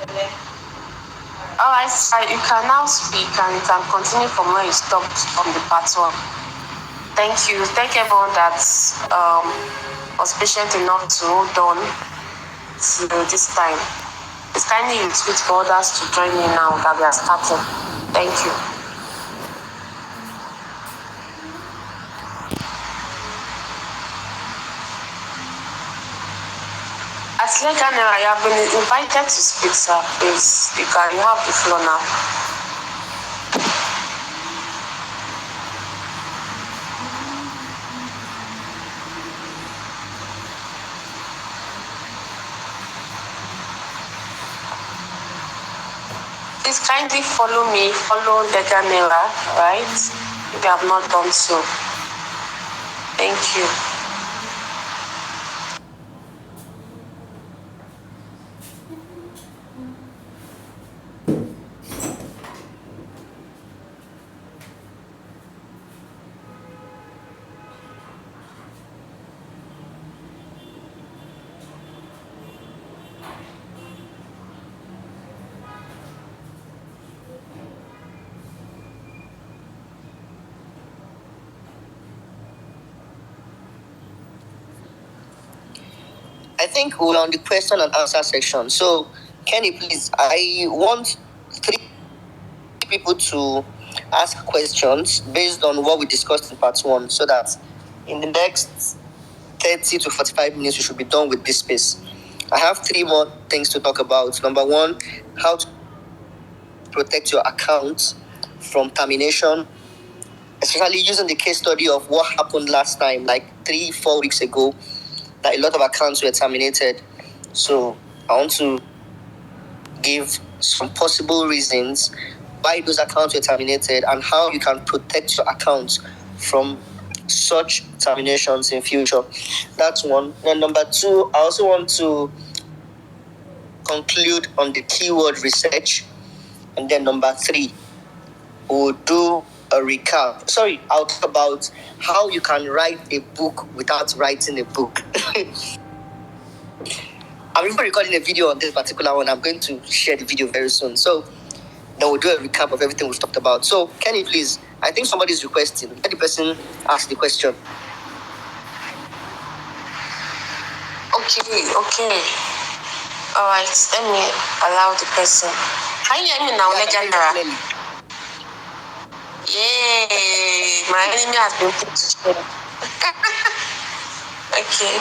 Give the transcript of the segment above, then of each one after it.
Alright, you can now speak and you can continue from where you stopped on the part one. Thank you. Thank everyone that was patient enough to hold on till this time. It's kindly you tweet for others to join me now that we are starting. Thank you. As Legalnairatv, you have been invited to speak, sir. Please, you have the floor now. Please kindly follow me, follow Legalnairatv, right? If you have not done so. Thank you. I think we're on the question and answer section. So, Kenny, please, I want 3 people to ask questions based on what we discussed in part 1, so that in the next 30 to 45 minutes, we should be done with this space. I have 3 more things to talk about. Number 1, how to protect your account from termination, especially using the case study of what happened last time, like 3-4 weeks ago, that a lot of accounts were terminated. So I want to give some possible reasons why those accounts were terminated and how you can protect your accounts from such terminations in future. That's one. Then number 2, I also want to conclude on the keyword research. And then number 3, we'll do a recap. I'll talk about how you can write a book without writing a book. I'm even recording a video on this particular one. I'm going to share the video very soon. So then we'll do a recap of everything we've talked about. So Kenny, please, I think somebody's requesting. Let the person ask the question. Okay. All right, let me allow the person. Can you hear me now, Legalnairatv? Yay! My enemy has been put to shame. Okay.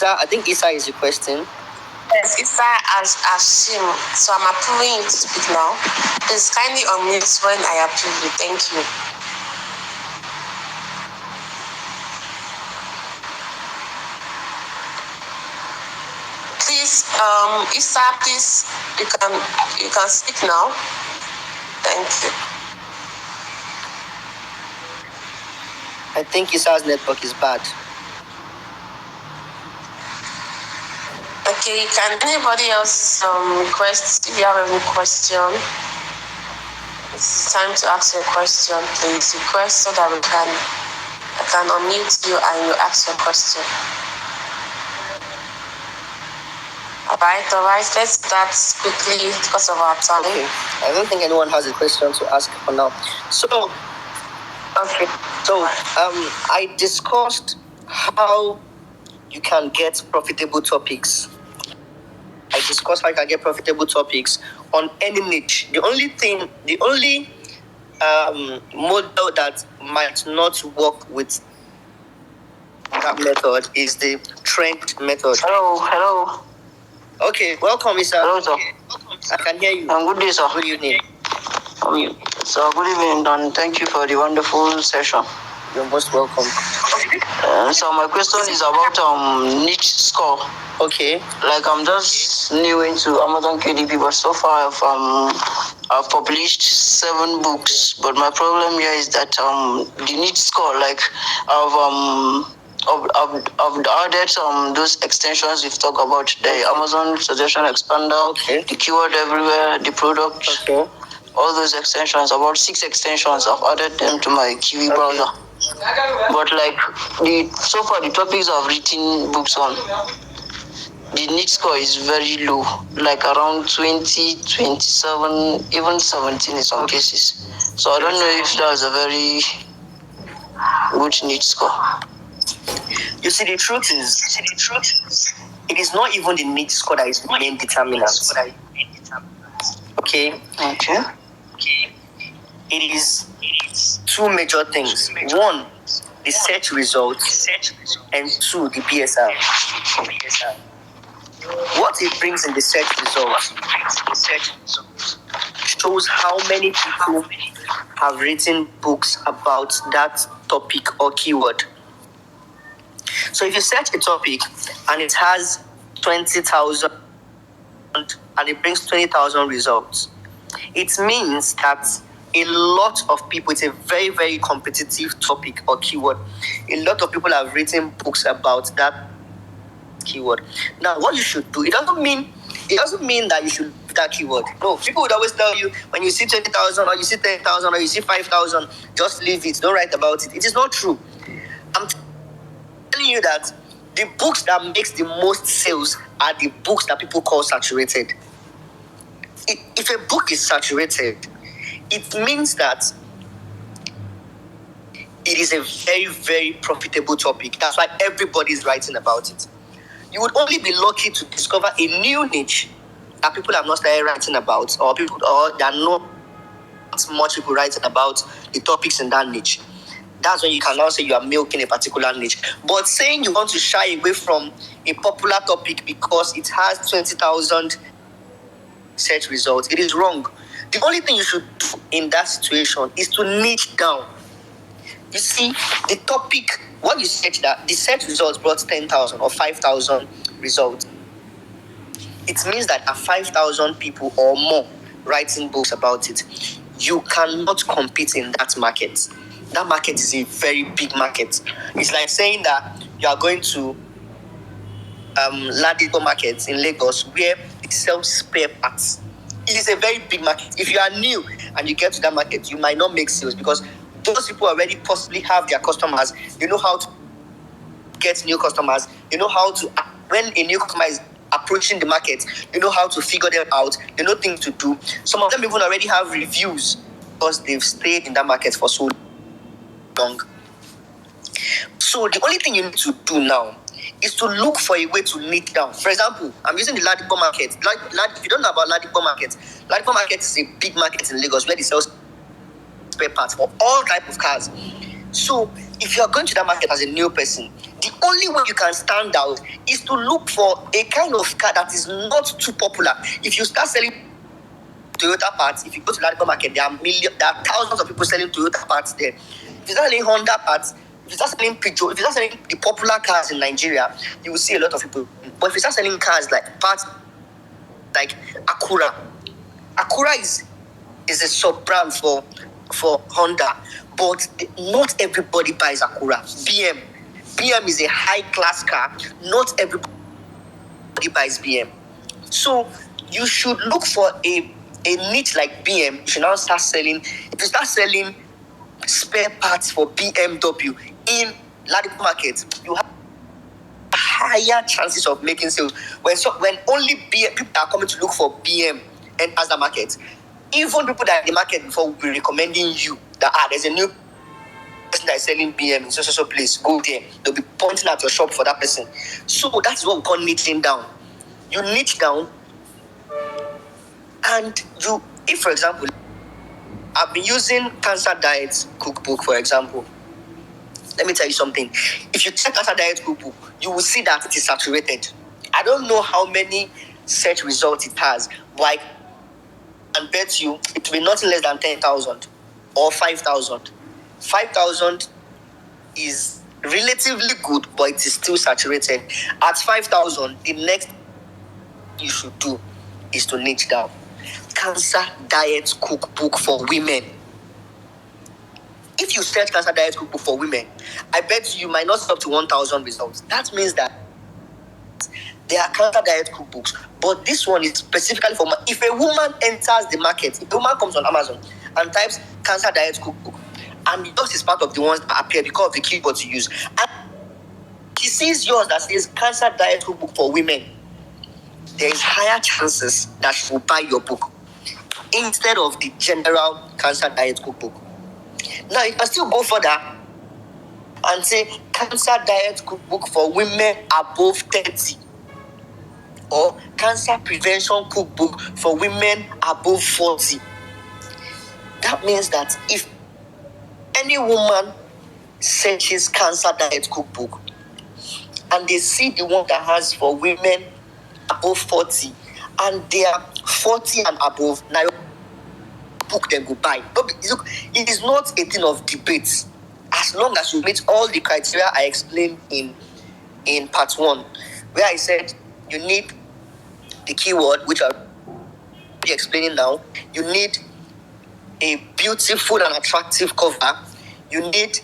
I think Isa is requesting. Yes, Isa Ashim. So I'm approving you to speak now. Please kindly unmute when I approve you. Thank you. Please, Isa, please, you can speak now. Thank you. I think Isa's network is bad. Okay, can anybody else request if you have any question? It's time to ask your question, please. Request so that I can unmute you and you ask your question. All right, let's start quickly because of our time. Okay, I don't think anyone has a question to ask for now. So I discussed how you can get profitable topics. On any niche. The only model that might not work with that method is the trend method. Hello. Okay, welcome, Mr. Hello, sir. I can hear you. Good day, sir. Good evening. So good evening, and thank you for the wonderful session. You're most welcome. So my question is about niche score. Okay. Like I'm just new into Amazon KDP, but so far I've published 7 books. But my problem here is that the niche score, like I've added those extensions you've talked about, the Amazon suggestion expander, the keyword everywhere, the product, all those extensions, about 6 extensions. I've added them to my Kiwi browser. But like so far the topics I've written books on, the NEET score is very low, like around 20, 27, even 17 in some cases. So I don't know if that's a very good NEET score. You see, the truth is, it is not even the NEET score that is the main determinant. Okay? Okay. It is two major things. One, the search results, and two, the PSR. What it brings in the search results shows how many people have written books about that topic or keyword. So if you search a topic and it has 20,000 and it brings 20,000 results, it means that a lot of people, it's a very, very competitive topic or keyword. A lot of people have written books about that keyword. Now, what you should do, it doesn't mean that you should do that keyword. No, people would always tell you when you see 20,000 or you see 10,000 or you see 5,000, just leave it. Don't write about it. It is not true. I'm telling you that the books that makes the most sales are the books that people call saturated. If a book is saturated, it means that it is a very, very profitable topic. That's why everybody is writing about it. You would only be lucky to discover a new niche that people have not started writing about, or there are not much people writing about the topics in that niche. That's when you can now say you are milking a particular niche. But saying you want to shy away from a popular topic because it has 20,000 search results, it is wrong. The only thing you should do in that situation is to niche down. You see, the topic, what you search, that the search results brought 10,000 or 5,000 results. It means that there are 5,000 people or more writing books about it. You cannot compete in that market. That market is a very big market. It's like saying that you are going to Ladipo market in Lagos where it sells spare parts. It is a very big market. If you are new and you get to that market, you might not make sales because those people already possibly have their customers. You know how to get new customers. You know how to, when a new customer is approaching the market, you know how to figure them out. You know things to do. Some of them even already have reviews because they've stayed in that market for so long. So the only thing you need to do now is to look for a way to niche down. For example, I'm using the Ladipo market. If you don't know about Ladipo market is a big market in Lagos where they sell spare parts for all types of cars. So if you are going to that market as a new person, the only way you can stand out is to look for a kind of car that is not too popular. If you start selling Toyota parts, if you go to Ladipo market, there are thousands of people selling Toyota parts there. If you start selling Honda parts, if you start selling Peugeot, if you start selling the popular cars in Nigeria, you will see a lot of people. But if you start selling cars like parts like Acura is a sub-brand for Honda, but not everybody buys Acura. BM is a high-class car. Not everybody buys BM. So you should look for a niche like BM. You should now start selling. If you start selling spare parts for BMW in Ladipo market, you have higher chances of making sales. When only BM people are coming to look for BM and as the market, even people that are in the market before will be recommending you that there's a new person that is selling BM in so place. Go there. They'll be pointing at your shop for that person. So that's what we call niching down. You niche down, and if for example, I've been using Cancer Diet Cookbook, for example. Let me tell you something. If you check Cancer Diet Cookbook, you will see that it is saturated. I don't know how many search results it has, but I can bet you it will be nothing less than 10,000 or 5,000. 5,000 is relatively good, but it is still saturated. At 5,000, the next thing you should do is to niche down. Cancer Diet Cookbook for women. If you search Cancer Diet Cookbook for women, I bet you might not stop to 1,000 results. That means that there are Cancer Diet Cookbooks, but this one is specifically for if a woman enters the market, if a woman comes on Amazon and types Cancer Diet Cookbook, and yours is part of the ones that appear because of the keyboard you use, and she sees yours that says Cancer Diet Cookbook for women, there is higher chances that she will buy your book instead of the general cancer diet cookbook. Now, you can still go further and say cancer diet cookbook for women above 30 or cancer prevention cookbook for women above 40. That means that if any woman searches cancer diet cookbook and they see the one that has for women above 40 and they are 40 and above, now your book them go buy. Look, it is not a thing of debate. As long as you meet all the criteria I explained in part 1, where I said you need the keyword, which I'll be explaining now. You need a beautiful and attractive cover. You need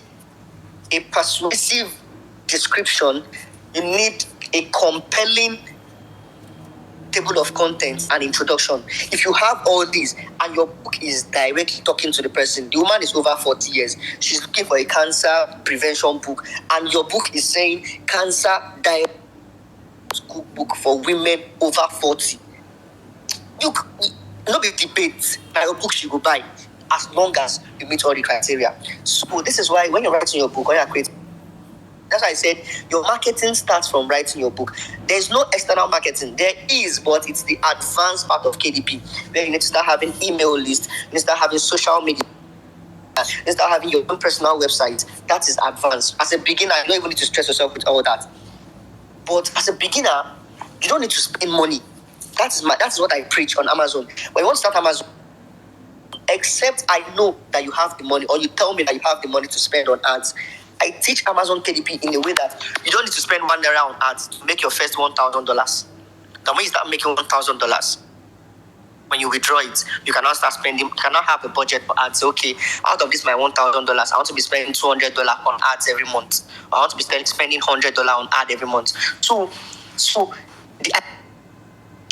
a persuasive description. You need a compelling table of contents and introduction. If you have all these and your book is directly talking to the person, the woman is over 40 years, she's looking for a cancer prevention book, and your book is saying cancer diet cookbook for women over 40. Look, no big debate. Now your book she go buy as long as you meet all the criteria. So this is why when you're writing your book, when you're creating, that's why I said your marketing starts from writing your book. There's no external marketing. There is, but it's the advanced part of KDP, where you need to start having email lists, you need to start having social media, you need to start having your own personal website. That is advanced. As a beginner, you don't even need to stress yourself with all that. But as a beginner, you don't need to spend money. That's what I preach on Amazon. When you want to start Amazon, except I know that you have the money, or you tell me that you have the money to spend on ads, I teach Amazon KDP in a way that you don't need to spend $1 on ads to make your first $1,000. Then when you start making $1,000, when you withdraw it, you cannot start spending. You cannot have a budget for ads. Okay, out of this my $1,000, I want to be spending $200 on ads every month. I want to be spending $100 on ad every month. So the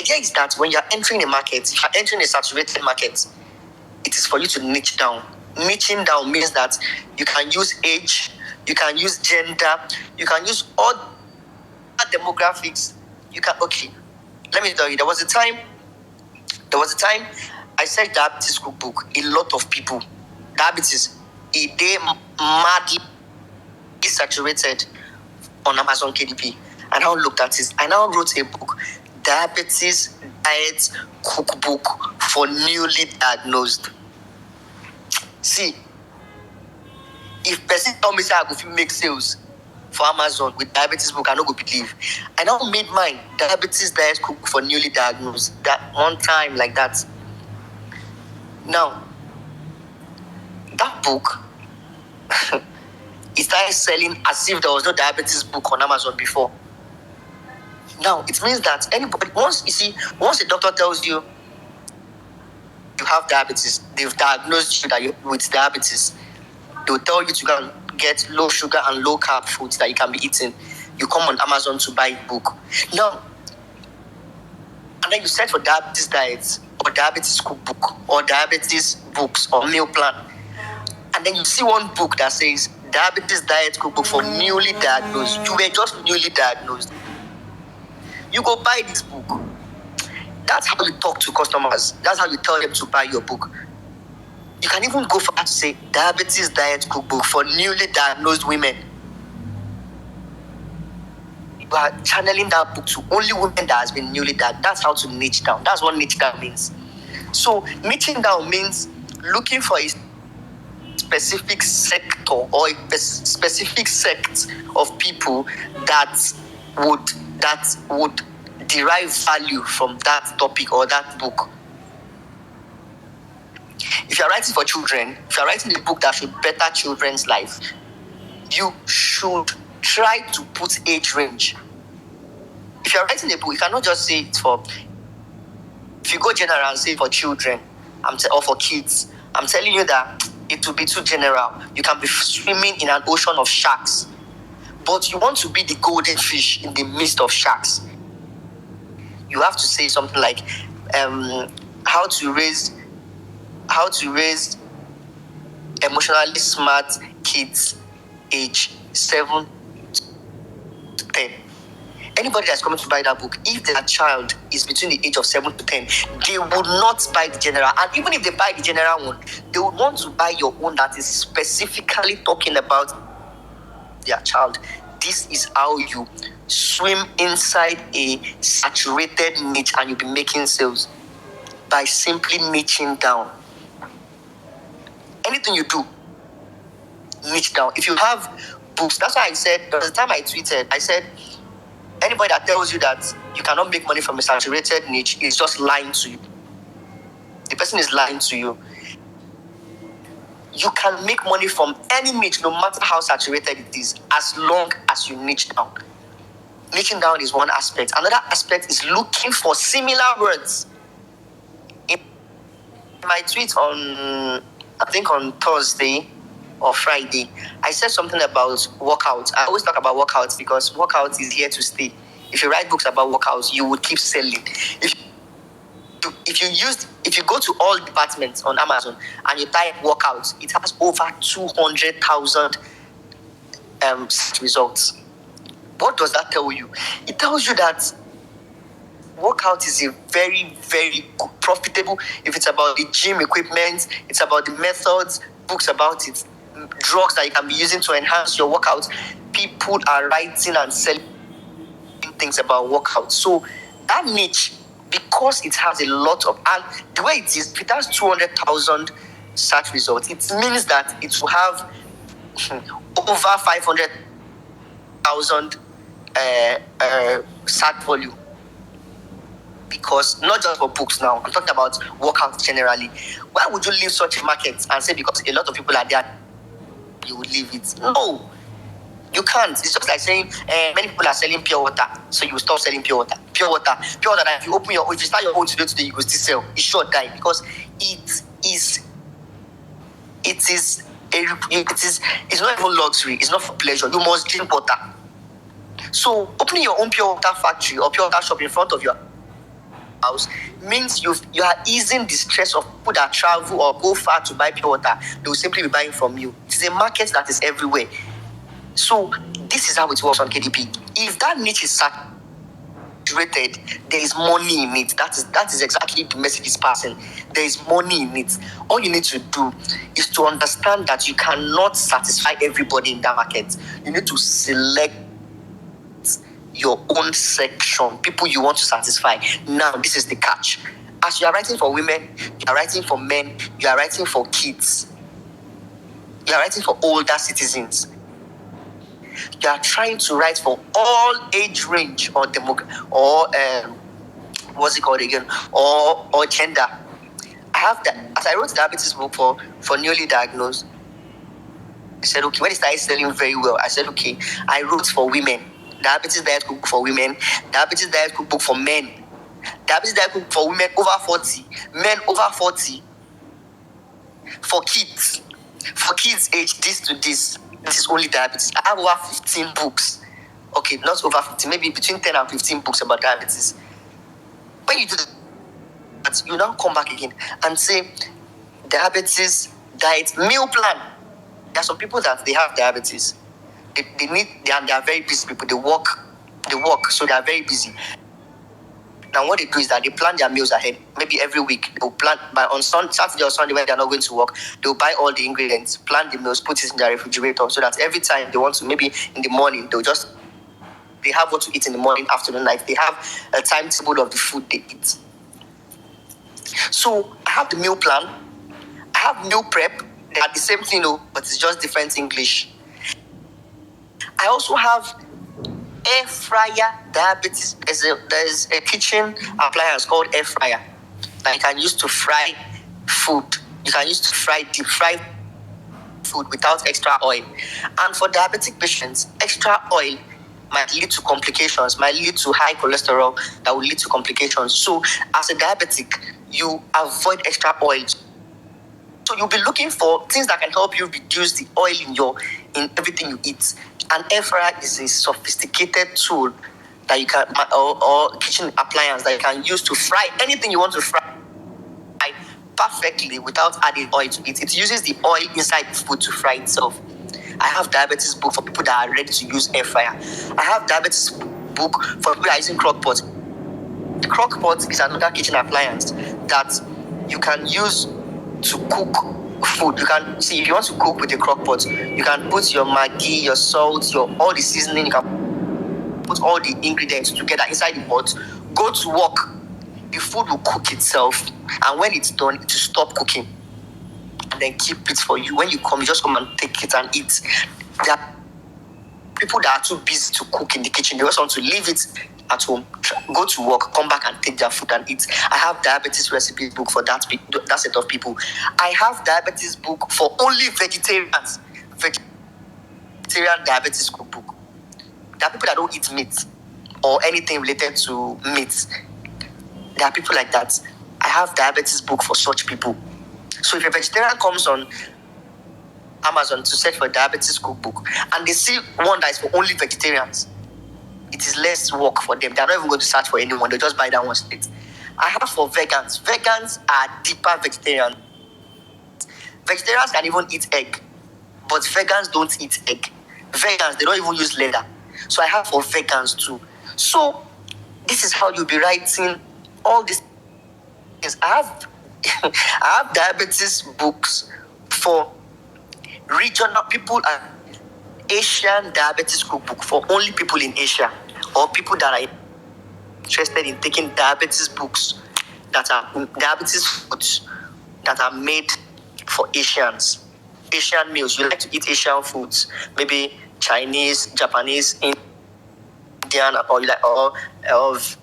idea is that when you're entering a market, if you're entering a saturated market, it is for you to niche down. Niching down means that you can use age, you can use gender, you can use all demographics. You can, okay, let me tell you, there was a time I said diabetes cookbook. A lot of people, diabetes, they madly saturated on Amazon KDP. I now looked at it. I now wrote a book, Diabetes Diet Cookbook for Newly Diagnosed. See, if person tell me say I go make sales for Amazon with diabetes book, I no go believe. I now made mine, Diabetes Diet Cookbook for Newly Diagnosed. That one time like that. Now, that book, it started selling as if there was no diabetes book on Amazon before. Now, it means that anybody, once the doctor tells you you have diabetes, they've diagnosed you with diabetes, they'll tell you to go and get low sugar and low carb foods that you can be eating. You come on Amazon to buy a book. Now, and then you search for diabetes diets or diabetes cookbook or diabetes books or meal plan. And then you see one book that says Diabetes Diet Cookbook for Newly Diagnosed. You were just newly diagnosed. You go buy this book. That's how you talk to customers. That's how you tell them to buy your book. You can even go for that to say Diabetes Diet Cookbook for Newly Diagnosed Women. You are channeling that book to only women that has been newly diagnosed. That's how to niche down. That's what niche down means. So niching down means looking for a specific sector or a specific sect of people that would derive value from that topic or that book. If you're writing for children, if you're writing a book that should better children's life, you should try to put age range. If you're writing a book, you cannot just say it's for, if you go general and say for children or for kids, I'm telling you that it will be too general. You can be swimming in an ocean of sharks, but you want to be the golden fish in the midst of sharks. You have to say something like how to raise emotionally smart kids age 7 to 10. Anybody that's coming to buy that book, if their child is between the age of 7 to 10, they would not buy the general. And even if they buy the general one, they would want to buy your own that is specifically talking about their child. This is how you swim inside a saturated niche and you'll be making sales by simply niching down. Anything you do, niche down. If you have books, that's why I said, there was a time I tweeted, I said, anybody that tells you that you cannot make money from a saturated niche is just lying to you. The person is lying to you. You can make money from any niche, no matter how saturated it is, as long as you niche down. Niching down is one aspect. Another aspect is looking for similar words. In my tweet on, I think on Thursday or Friday, I said something about workouts. I always talk about workouts because workouts is here to stay. If you write books about workouts, you will keep selling. If you go to all departments on Amazon and you type workouts, it has over 200,000 results. What does that tell you? It tells you that workout is a very, very good, profitable. If it's about the gym equipment, it's about the methods, books about it, drugs that you can be using to enhance your workouts. People are writing and selling things about workouts. So that niche, because it has a lot of, and the way it is, if it has 200,000 search results, it means that it will have over 500,000 search volume. Because not just for books now, I'm talking about workouts generally. Why would you leave such a market and say because a lot of people are there, you would leave it? No, you can't. It's just like saying many people are selling pure water, so you stop selling pure water. Pure water. That if you start your own today, you will still sell. It sure die because it's not even luxury. It's not for pleasure. You must drink water. So opening your own pure water factory or pure water shop in front of your house means you are easing the stress of people that travel or go far to buy pure water. They will simply be buying from you. It is a market that is everywhere. So this is how it works on KDP. If that niche is saturated, there is money in it. That is exactly the message is passing. There is money in it. All you need to do is to understand that you cannot satisfy everybody in that market. You need to select your own section, people you want to satisfy. Now, this is the catch. As you are writing for women, you are writing for men, you are writing for kids, you are writing for older citizens. You are trying to write for all age range or what's it called again? Or gender. I have that. As I wrote the diabetes book for newly diagnosed, I said, okay, when it started selling very well, I said, okay, I wrote for women. Diabetes diet cookbook for women, diabetes diet cookbook for men, diabetes diet cookbook for women over 40, men over 40, for kids age this to this. This is only diabetes. I have over 15 books. Okay, not over 15, maybe between 10 and 15 books about diabetes. When you do that, you now come back again and say, diabetes diet meal plan. There are some people that they have diabetes. They are very busy people. They work, so they are very busy. Now what they do is that they plan their meals ahead. Maybe every week they'll plan on Saturday or Sunday when they are not going to work. They'll buy all the ingredients, plan the meals, put it in their refrigerator, so that every time they want to, maybe in the morning, they have what to eat in the morning, afternoon, night. They have a timetable of the food they eat. So I have the meal plan. I have meal prep. They are the same thing, but it's just different English. I also have air fryer diabetes. There's a kitchen appliance called air fryer that you can use to fry food. You can use to deep fry food without extra oil. And for diabetic patients, extra oil might lead to complications, might lead to high cholesterol that will lead to complications. So as a diabetic, you avoid extra oil. So you'll be looking for things that can help you reduce the oil in everything you eat. An air fryer is a sophisticated tool that you can, or kitchen appliance that you can use to fry anything you want to fry perfectly without adding oil to it. It uses the oil inside the food to fry itself. I have diabetes book for people that are ready to use air fryer. I have diabetes book for people that are using crock pot. The crock pot is another kitchen appliance that you can use to cook food. You can see, if you want to cook with a crock pot, you can put your Maggi, your salt, your all the seasoning, you can put all the ingredients together inside the pot, go to work, the food will cook itself, and when it's done, it will stop cooking and then keep it for you. When you come, you just come and take it and eat. There are people that are too busy to cook in the kitchen. They just want to leave it at home, go to work, come back and take their food and eat. I have diabetes recipe book for that set of people. I have diabetes book for only vegetarians. Vegetarian diabetes cookbook. There are people that don't eat meat or anything related to meat. There are people like that. I have diabetes book for such people. So if a vegetarian comes on Amazon to search for diabetes cookbook and they see one that is for only vegetarians, it is less work for them. They're not even going to search for anyone. They just buy that one straight. I have for vegans. Vegans are deeper vegetarians. Vegetarians can even eat egg, but vegans don't eat egg. Vegans, they don't even use leather. So I have for vegans too. So this is how you'll be writing all these things. I have diabetes books for regional people and Asian diabetes cookbook for only people in Asia or people that are interested in taking diabetes books that are diabetes foods that are made for Asians. Asian meals. You like to eat Asian foods, maybe Chinese, Japanese, Indian, or you like or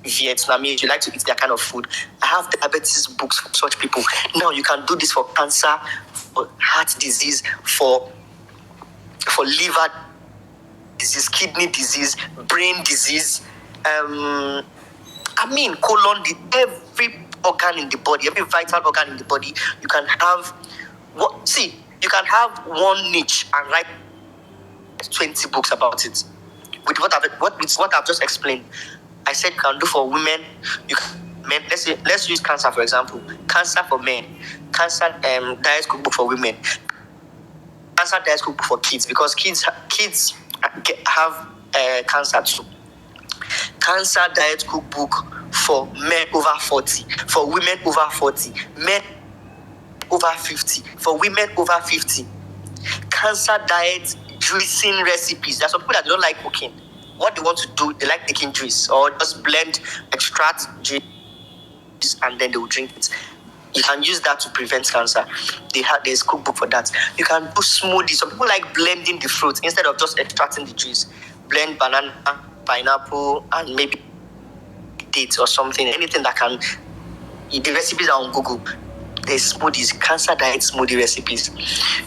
Vietnamese. You like to eat that kind of food. I have diabetes books for such people. Now you can do this for cancer, for heart disease, for liver disease, kidney disease, brain disease, colon, every organ in the body, every vital organ in the body. You can have you can have one niche and write 20 books about it. With what I've just explained. I said you can do for women, you can men. Let's use cancer for example. Cancer for men, cancer diet cookbook for women, cancer diet cookbook for kids, because kids have cancer too. Cancer diet cookbook for men over 40, for women over 40, men over 50, for women over 50. Cancer diet juicing recipes. There are some people that don't like cooking. What they want to do, they like taking juice or just blend, extract juice, and then they will drink it. You can use that to prevent cancer. There's cookbook for that. You can do smoothies. Some people like blending the fruit instead of just extracting the juice. Blend banana, pineapple, and maybe dates or something. Anything that can. The recipes are on Google. There's smoothies, cancer diet smoothie recipes.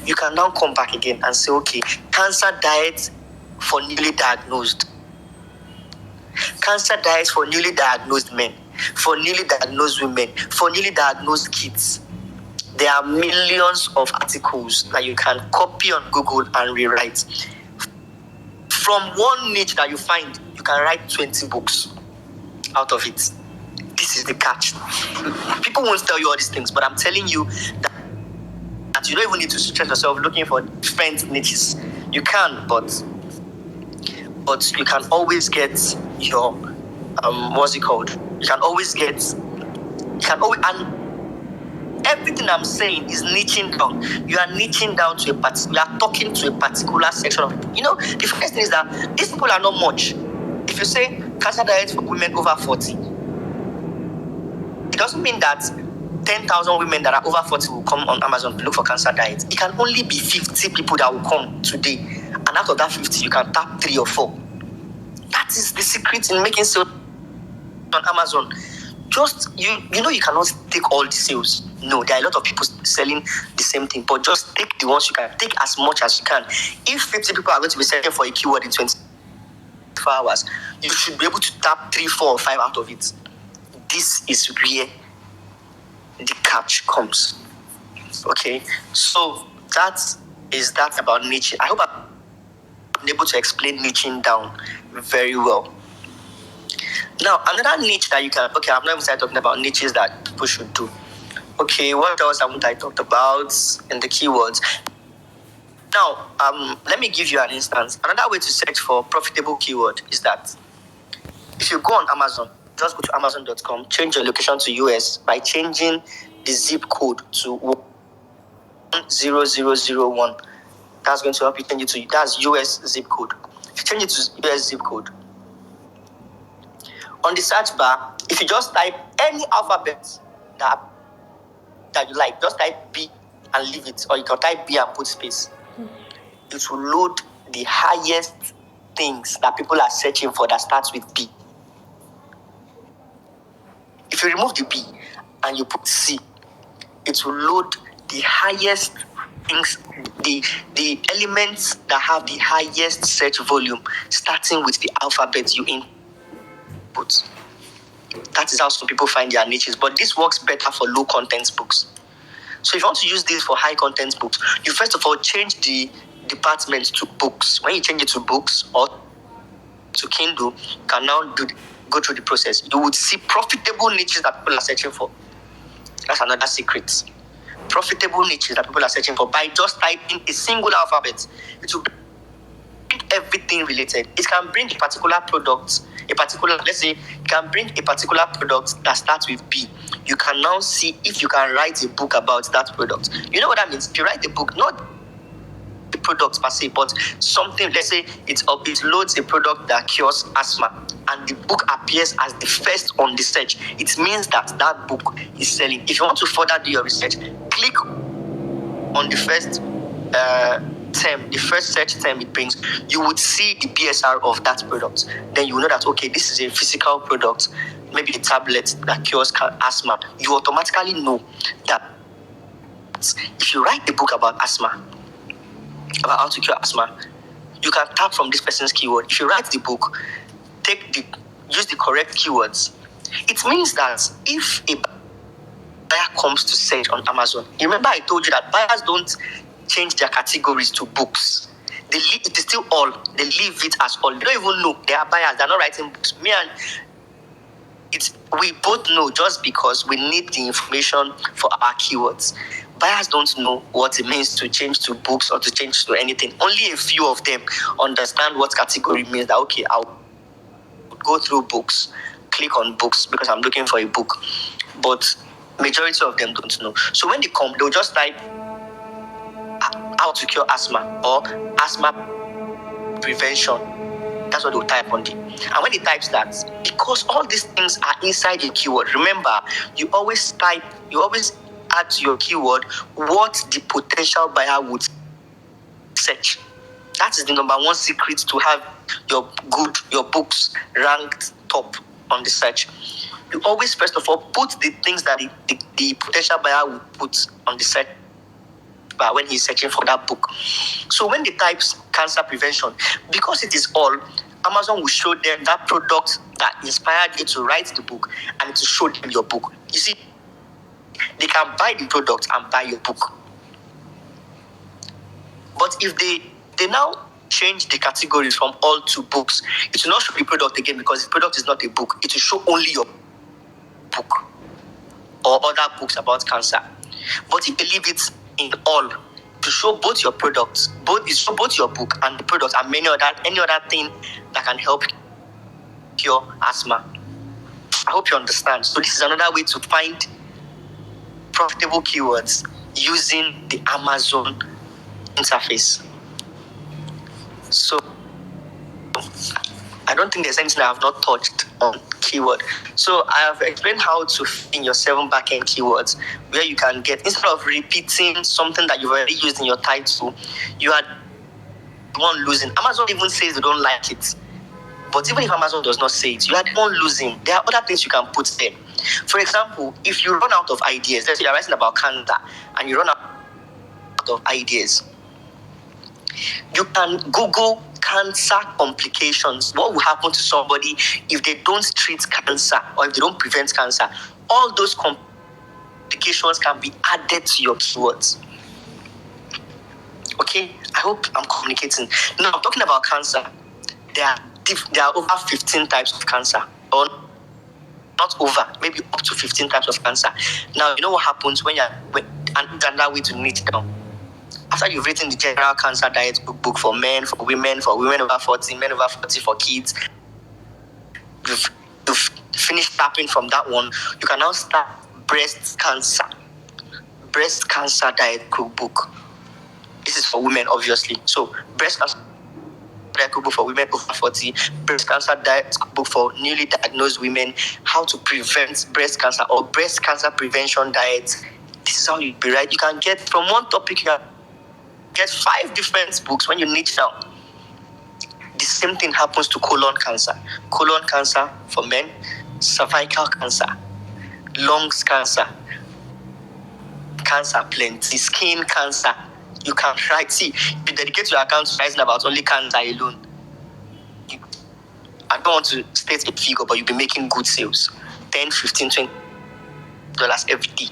You can now come back again and say, okay, cancer diet for newly diagnosed. Cancer diet for newly diagnosed men, for newly diagnosed women, for newly diagnosed kids. There are millions of articles that you can copy on Google and rewrite. From one niche that you find, you can write 20 books out of it. This is the catch. People won't tell you all these things, but I'm telling you that you don't even need to stress yourself looking for different niches. You can, but you can always get your what's it called? You can always, and everything I'm saying is niching down. You are niching down to you are talking to a particular section of people. You know, the first thing is that these people are not much. If you say cancer diet for women over 40, it doesn't mean that 10,000 women that are over 40 will come on Amazon to look for cancer diet. It can only be 50 people that will come today. And out of that 50, you can tap 3 or 4. That is the secret in making sales on Amazon. Just, you cannot take all the sales. No, there are a lot of people selling the same thing. But just take the ones you can. Take as much as you can. If 50 people are going to be selling for a keyword in 24 hours, you should be able to tap 3, 4, or 5 out of it. This is where the catch comes. Okay, so that is that about niche. I hope I've been able to explain niching down very well. Now, another niche that you can, okay, I'm not even started talking about niches that people should do. Okay, what else haven't I talked about in the keywords? Now, let me give you an instance. Another way to search for profitable keyword is that If you go on Amazon, just go to amazon.com, change your location to US by changing the zip code to 10001. That's going to help you change it to, that's US zip code. If you change it to US zip code, on the search bar, if you just type any alphabet that you like, just type B and leave it, or you can type B and put space. It will load the highest things that people are searching for that starts with B. If you remove the B and you put C, it will load the highest things, the elements that have the highest search volume, starting with the alphabet you input. That is how some people find their niches, but this works better for low content books. So if you want to use this for high content books, you first of all change the department to books. When you change it to books or to Kindle, you can now go through the process. You would see profitable niches that people are searching for. That's another secret. Profitable niches that people are searching for by just typing a single alphabet. It will bring everything related. It can bring a particular product, let's say, it can bring a particular product that starts with B. You can now see if you can write a book about that product. You know what that means? If you write a book, not the product per se, but something, let's say it loads a product that cures asthma, and the book appears as the first on the search, it means that that book is selling. If you want to further do your research, click on the first term, the first search term it brings. You would see the BSR of that product. Then you know that, okay, this is a physical product, maybe a tablet that cures asthma. You automatically know that if you write a book about asthma, about how to cure asthma, you can tap from this person's keyword. If you write the book, use the correct keywords, it means that if a buyer comes to search on Amazon, remember I told you that buyers don't change their categories to books. It is still all. They leave it as all. They don't even know they are buyers. They're not writing books. We both know just because we need the information for our keywords. Buyers don't know what it means to change to books or to change to anything. Only a few of them understand what category means. That, okay, I'll go through books, click on books because I'm looking for a book. But majority of them don't know. So when they come, they'll just type how to cure asthma or asthma prevention. That's what they'll type on it. And when they type that, because all these things are inside your keyword, remember, you always add to your keyword what the potential buyer would search. That is the number one secret to have your books ranked top on the search. You always, first of all, put the things that the potential buyer would put on the search bar when he's searching for that book. So when they type cancer prevention, because it is all, Amazon will show them that product that inspired you to write the book, and it will show them your book. You see, they can buy the product and buy your book. But if they now change the categories from all to books, it will not show the product again because the product is not a book. It will show only your book or other books about cancer. But if they leave it in all, to show both your products, both your book and the product and any other thing that can help cure asthma. I hope you understand. So this is another way to find profitable keywords using the Amazon interface. So I don't think there's anything I have not touched on keyword. So I have explained how to fit in your 7 backend keywords, where you can get, instead of repeating something that you've already used in your title, you are the one losing. Amazon even says they don't like it. But even if Amazon does not say it, you are the one losing. There are other things you can put there. For example, if you run out of ideas, let's say you're writing about cancer and you run out of ideas, you can Google cancer complications. What will happen to somebody if they don't treat cancer or if they don't prevent cancer? All those complications can be added to your keywords. Okay, I hope I'm communicating. Now, talking about cancer, there are over 15 types of cancer, or not over, maybe up to 15 types of cancer. Now, you know what happens when another way to niche down. After you've written the general cancer diet book for men, for women over 40, men over 40 for kids, you've finished tapping from that one, you can now start breast cancer diet cookbook. This is for women, obviously. So breast cancer diet cookbook for women over 40, breast cancer diet cookbook for newly diagnosed women, how to prevent breast cancer or breast cancer prevention diet. This is how you be right. You can get from one topic, you can get 5 different books when you niche down. The same thing happens to colon cancer. Colon cancer for men, cervical cancer, lungs cancer plenty, skin cancer. You can write. See, if you dedicate your account to writing about only cancer alone, I don't want to state a figure, but you'll be making good sales. $10, $15, $20 every day.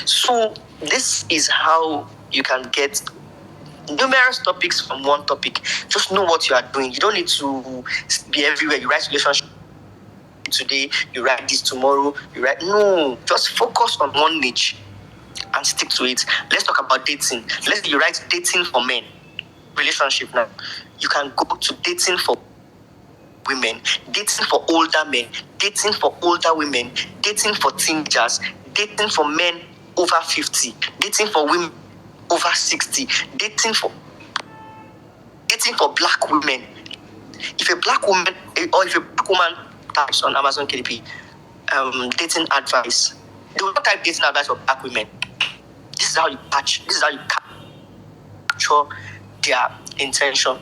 So this is how you can get numerous topics from one topic. Just know what you are doing. You don't need to be everywhere. You write relationship today, you write this tomorrow, no, just focus on one niche and stick to it. Let's talk about dating. Let's say you write dating for men, relationship. Now you can go to dating for women, dating for older men, dating for older women, dating for teenagers, dating for men over 50, dating for women over 60, dating for black women. If a black woman types on Amazon KDP dating advice, they will not type dating advice for black women. This is how you capture their intention.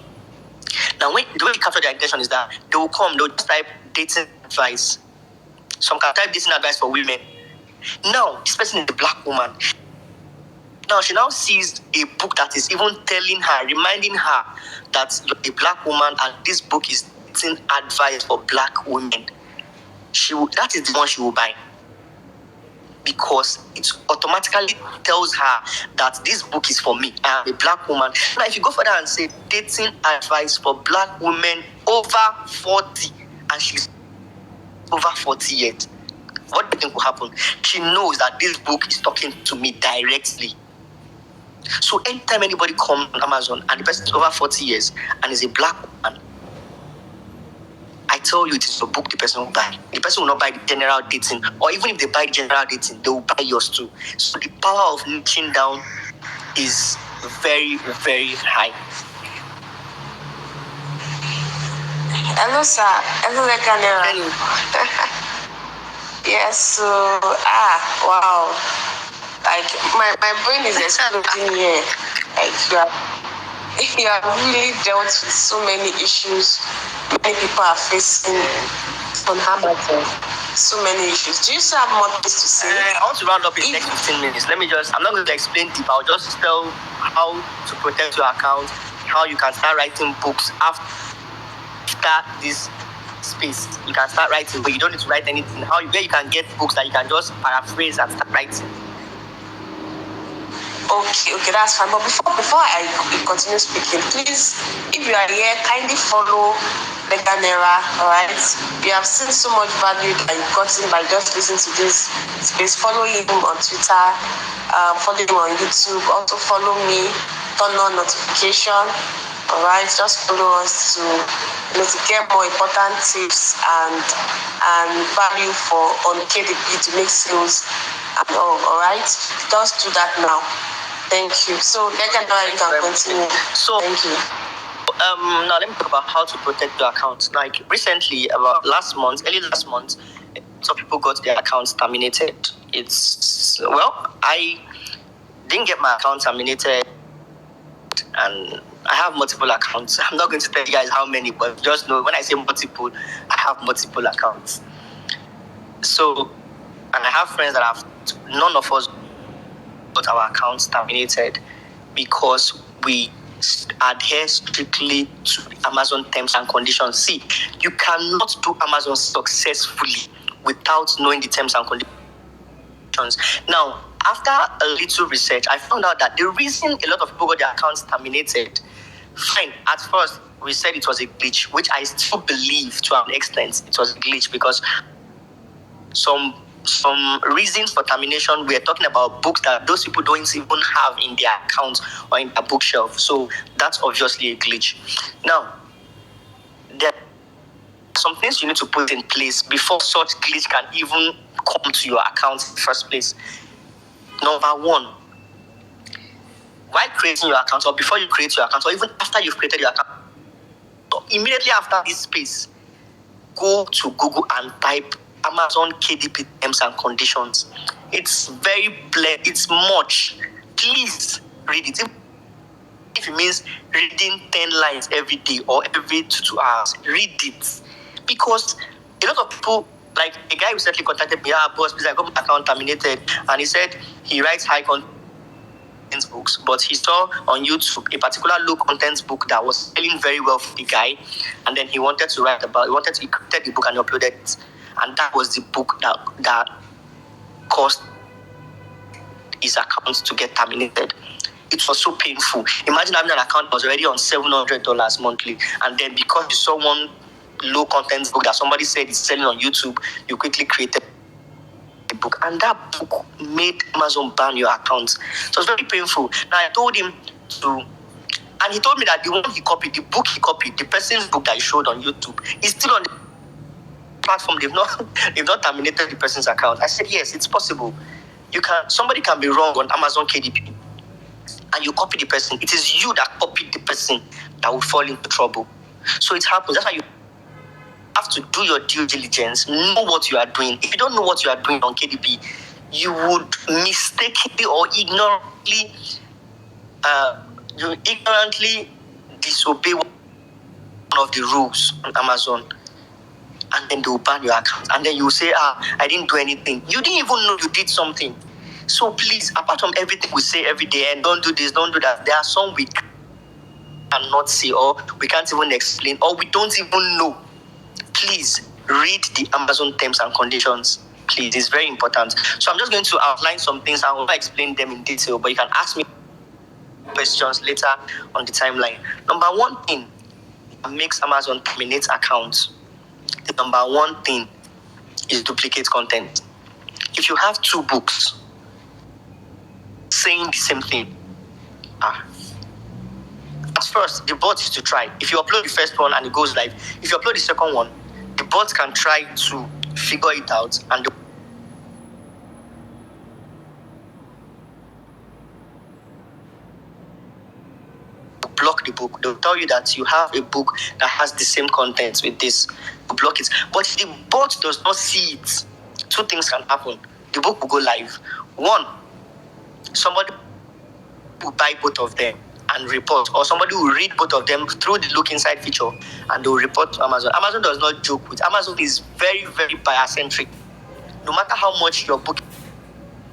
Now, the way you capture their intention is that they'll just type dating advice. Some can type dating advice for women. Now, this person is a black woman. Now, she now sees a book that is even telling her, reminding her that you're a black woman and this book is dating advice for black women. That is the one she will buy, because it automatically tells her that this book is for me. I am a black woman. Now, if you go further and say dating advice for black women over 40, and she's over 40 yet, what do you think will happen? She knows that this book is talking to me directly. So anytime anybody comes on Amazon and the person is over 40 years and is a black woman, I tell you, it is your book the person will buy. The person will not buy the general dating, or even if they buy general dating, they will buy yours too. So the power of niching down is very, very high. Hello, sir. Hello, Legalnairatv. Yes, so, wow. Like, my brain is exploding here. Like, you have really dealt with so many issues many people are facing on Amazon. So many issues. Do you still have more things to say? I want to round up in the next 15 minutes. I'm not going to explain deep. I'll just tell how to protect your account, how you can start writing books after this space. You can start writing, but you don't need to write anything. Where you can get books that you can just paraphrase and start writing. Okay, that's fine. But before I continue speaking, please, if you are here, kindly follow Legalnairatv, alright? You have seen so much value that you've gotten by just listening to this space. Follow him on Twitter, follow him on YouTube, also follow me, turn on notification, alright? Just follow us to get more important tips and value on KDP to make sales and alright? Just do that now. Thank you. So, Legalnairatv, you can continue. So, thank you. Now let me talk about how to protect your account. Like recently, about early last month, some people got their accounts terminated. I didn't get my account terminated, and I have multiple accounts. I'm not going to tell you guys how many, but just know when I say multiple, I have multiple accounts. So, and I have friends that none of us got our accounts terminated because we adhere strictly to Amazon terms and conditions. See, you cannot do Amazon successfully without knowing the terms and conditions. Now, after a little research, I found out that the reason a lot of people got their accounts terminated, fine, at first we said it was a glitch, which I still believe to an extent it was a glitch, because some reasons for termination, we're talking about books that those people don't even have in their accounts or in their bookshelf. So that's obviously a glitch. Now, there are some things you need to put in place before such glitch can even come to your account in the first place. Number one, while creating your account, or before you create your account, or even after you've created your account, immediately after this space, go to Google and type Amazon KDP terms and conditions. It's very plain, it's much. Please read it. If it means reading 10 lines every day or every 2 hours, read it. Because a lot of people, like a guy recently contacted me, boss, please, I got my account terminated. And he said he writes high content books, but he saw on YouTube a particular low content book that was selling very well for the guy. And then he wanted to he created the book and uploaded it. And that was the book that caused his account to get terminated. It was so painful. Imagine having an account that was already on $700 monthly, and then because you saw one low content book that somebody said is selling on YouTube, you quickly created a book, and that book made Amazon ban your account. So it was very painful. Now I told him to, and he told me that the one he copied, the book he copied, the person's book that he showed on YouTube, is still on the platform. They've not terminated the person's account. I said yes, it's possible. Somebody can be wrong on Amazon KDP, and you copy the person. It is you that copied the person that will fall into trouble. So it happens. That's why you have to do your due diligence, know what you are doing. If you don't know what you are doing on KDP, you would mistakenly or ignorantly disobey one of the rules on Amazon, and then they will ban your account. And then you will say, I didn't do anything. You didn't even know you did something. So please, apart from everything we say every day, and don't do this, don't do that, there are some we cannot say, or we can't even explain, or we don't even know. Please read the Amazon terms and conditions. Please, it's very important. So I'm just going to outline some things. I will not explain them in detail, but you can ask me questions later on the timeline. Number one thing that makes Amazon terminate accounts, the number one thing is duplicate content. If you have 2 books saying the same thing, at first the bot is to try. If you upload the first one and it goes live, if you upload the second one, the bot can try to figure it out, and block the book. They'll tell you that you have a book that has the same contents with this. Block it. But if the bot does not see it, 2 things can happen. The book will go live. One, somebody will buy both of them and report, or somebody will read both of them through the look inside feature, and they will report to Amazon. Amazon does not joke with. Amazon is very, very buyer-centric. No matter how much your book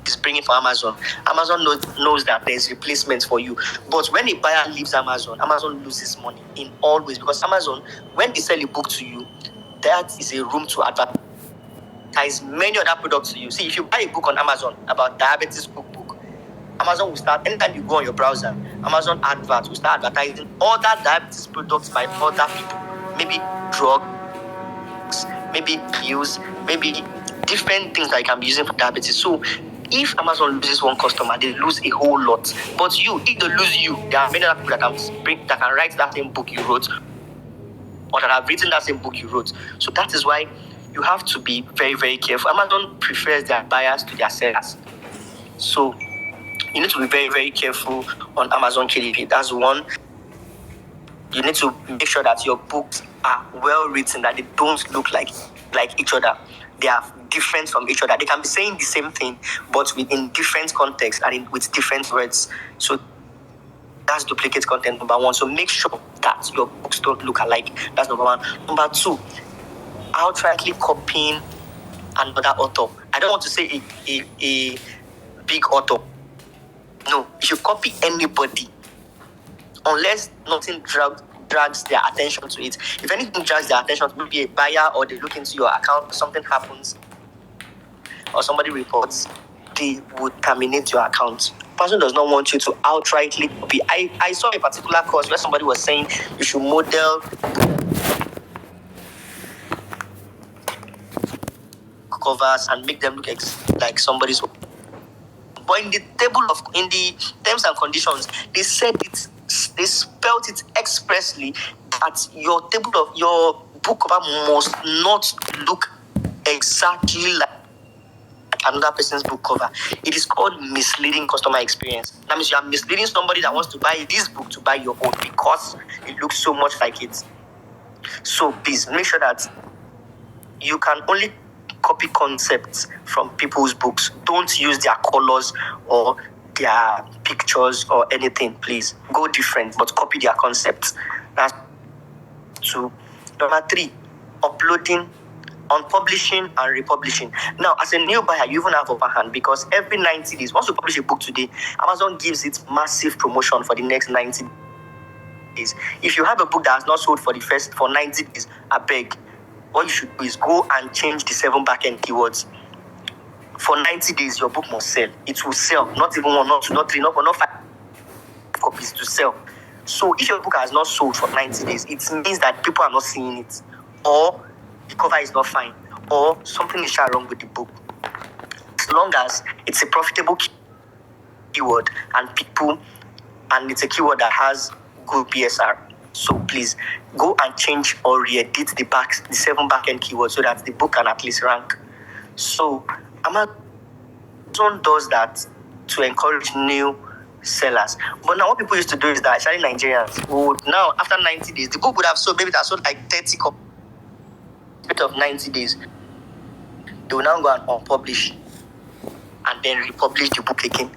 is bringing for Amazon, Amazon knows that there's replacement for you. But when a buyer leaves Amazon loses money in all ways, because Amazon, when they sell a book to you, that is a room to advertise many other products to you. See, if you buy a book on Amazon about diabetes book, Amazon will start, anytime you go on your browser, Amazon adverts will start advertising other diabetes products by other people. Maybe drugs, maybe pills, maybe different things that you can be using for diabetes. So if Amazon loses one customer, they lose a whole lot. But if they lose you, there are many other people that can write that same book you wrote, or that have written that same book you wrote. So that is why you have to be very, very careful. Amazon prefers their buyers to their sellers. So you need to be very, very careful on Amazon KDP. That's one. You need to make sure that your books are well written, that they don't look like each other. They are different from each other. They can be saying the same thing, but in different contexts and with different words. So that's duplicate content, number one. So make sure that your books don't look alike. That's number one. Number two, outrightly copying another author. I don't want to say a big author. No, if you copy anybody, unless nothing drags their attention to it. If anything drags their attention to maybe a buyer, or they look into your account, something happens, or somebody reports, they would terminate your account. Person does not want you to outrightly copy. I saw a particular course where somebody was saying you should model covers and make them look like somebody's. But in the terms and conditions, they spelled it expressly that your book cover must not look exactly like another person's book cover. It is called misleading customer experience. That means you are misleading somebody that wants to buy this book to buy your own because it looks so much like it. So please make sure that you can only copy concepts from people's books. Don't use their colors or their pictures or anything, please. Go different, but copy their concepts. That's 2. Number 3, uploading, unpublishing and republishing. Now, as a new buyer, you even have upper hand because every 90 days, once you publish a book today, Amazon gives it massive promotion for the next 90 days. If you have a book that has not sold for 90 days, I beg, what you should do is go and change the 7 backend keywords. For 90 days, your book must sell. It will sell. Not even 1, not 2, not 3, not 4, not 5 copies to sell. So if your book has not sold for 90 days, it means that people are not seeing it, or the cover is not fine, or something is wrong with the book. As long as it's a profitable keyword and it's a keyword that has good PSR. So please go and change or re-edit the 7 backend keywords so that the book can at least rank. So Amazon does that to encourage new sellers. But now what people used to do is that, especially Nigerians, would now after 90 days, the book would have sold, maybe it has sold like 30 copies of 90 days. They will now go and unpublish and then republish the book again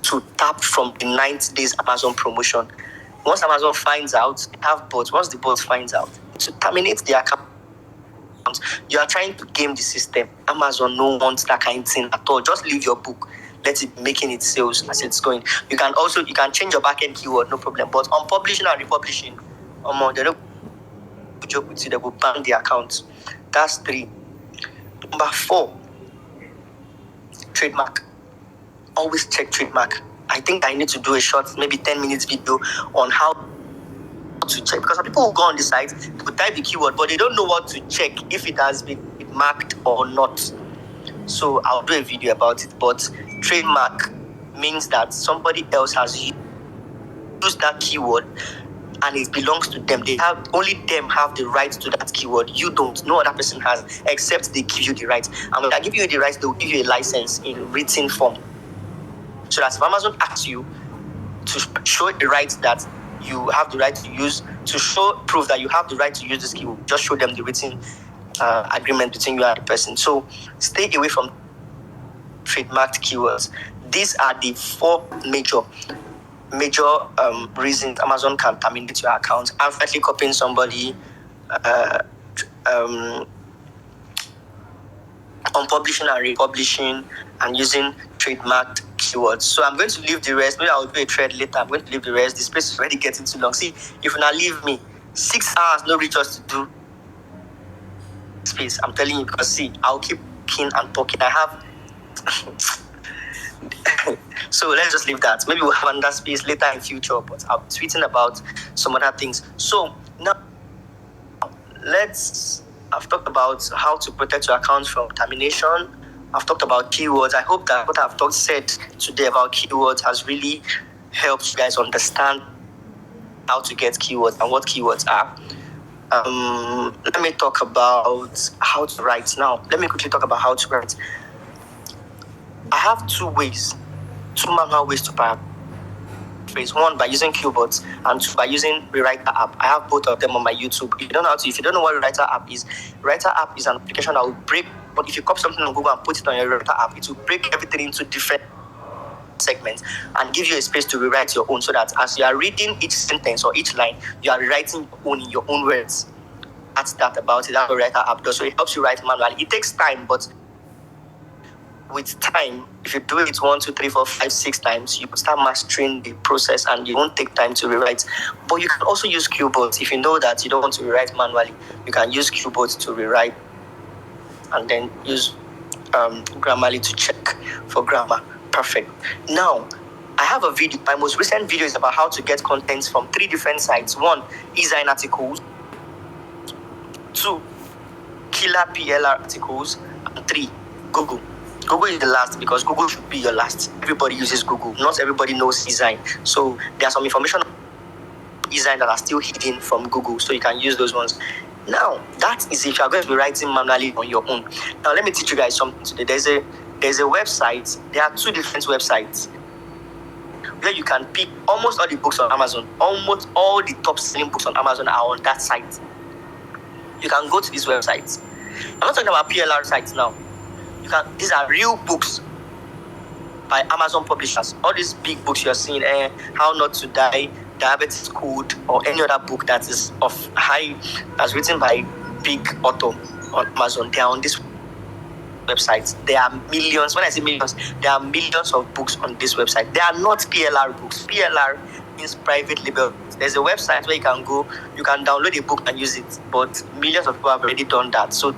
to tap from the 90 days Amazon promotion. Once Amazon finds out, they have bots. Once the bot finds out, to terminate the account, you are trying to game the system. Amazon no wants that kind of thing at all. Just leave your book. Let it be making its sales as it's going. You can change your backend keyword, no problem. But on publishing and republishing, they don't joke with you, they will ban the account. That's 3. Number 4, trademark. Always check trademark. I think I need to do a short, maybe 10 minutes video on how to check, because some people will go on the site, they will type the keyword, but they don't know what to check if it has been marked or not. So I'll do a video about it. But trademark means that somebody else has used that keyword and it belongs to them. Only them have the right to that keyword. You don't. No other person has, except they give you the right. And when they give you the right, they will give you a license in written form. So that if Amazon asks you to show the right that you have the right to use, to show proof that you have the right to use this keyword, just show them the written agreement between you and the person. So stay away from trademarked keywords. These are the 4 major reasons Amazon can terminate your account. Unfairly copying somebody, unpublishing and republishing, and using trademarked keywords. So I'm going to leave the rest. Maybe I'll do a thread later. I'm going to leave the rest. The space is already getting too long. See, if you now leave me 6 hours, no reach us to do space. I'm telling you, because see, I'll keep talking and talking. I have so let's just leave that. Maybe we'll have another space later in future, but I'll be tweeting about some other things. So now I've talked about how to protect your account from termination. I've talked about keywords. I hope that what I've said today about keywords has really helped you guys understand how to get keywords and what keywords are. Let me talk about how to write now. Let me quickly talk about how to write. I have 2 manual ways to paraphrase. 1 by using keywords, and 2 by using Rewriter app. I have both of them on my YouTube. If you don't know what Rewriter app is an application that will break. But if you copy something on Google and put it on your Rewriter app, it will break everything into different segments and give you a space to rewrite your own, so that as you are reading each sentence or each line, you are rewriting your own in your own words. That's that about it. That Rewriter app does. So it helps you write manually. It takes time, but with time, if you do it 1, 2, 3, 4, 5, 6 times, you will start mastering the process and you won't take time to rewrite. But you can also use keyboards. If you know that you don't want to rewrite manually, you can use keyboards to rewrite and then use Grammarly to check for grammar. Perfect. Now, I have a video. My most recent video is about how to get contents from 3 different sites. 1, Design articles. 2, killer PLR articles. And 3, Google. Google is the last because Google should be your last. Everybody uses Google. Not everybody knows design. So there's some information on design that are still hidden from Google. So you can use those ones. Now, that is if you are going to be writing manually on your own. Now, let me teach you guys something today. There's a website. There are 2 different websites where you can pick almost all the books on Amazon. Almost all the top-selling books on Amazon are on that site. You can go to these websites. I'm not talking about PLR sites now. These are real books by Amazon publishers. All these big books you're seeing, How Not to Die, Diabetes Code, or any other book that is of high, that's written by big author on Amazon, they are on this website. There are millions. When I say millions, there are millions of books on this website. They are not PLR books. PLR means private label. There's a website where you can go, you can download a book and use it, but millions of people have already done that. So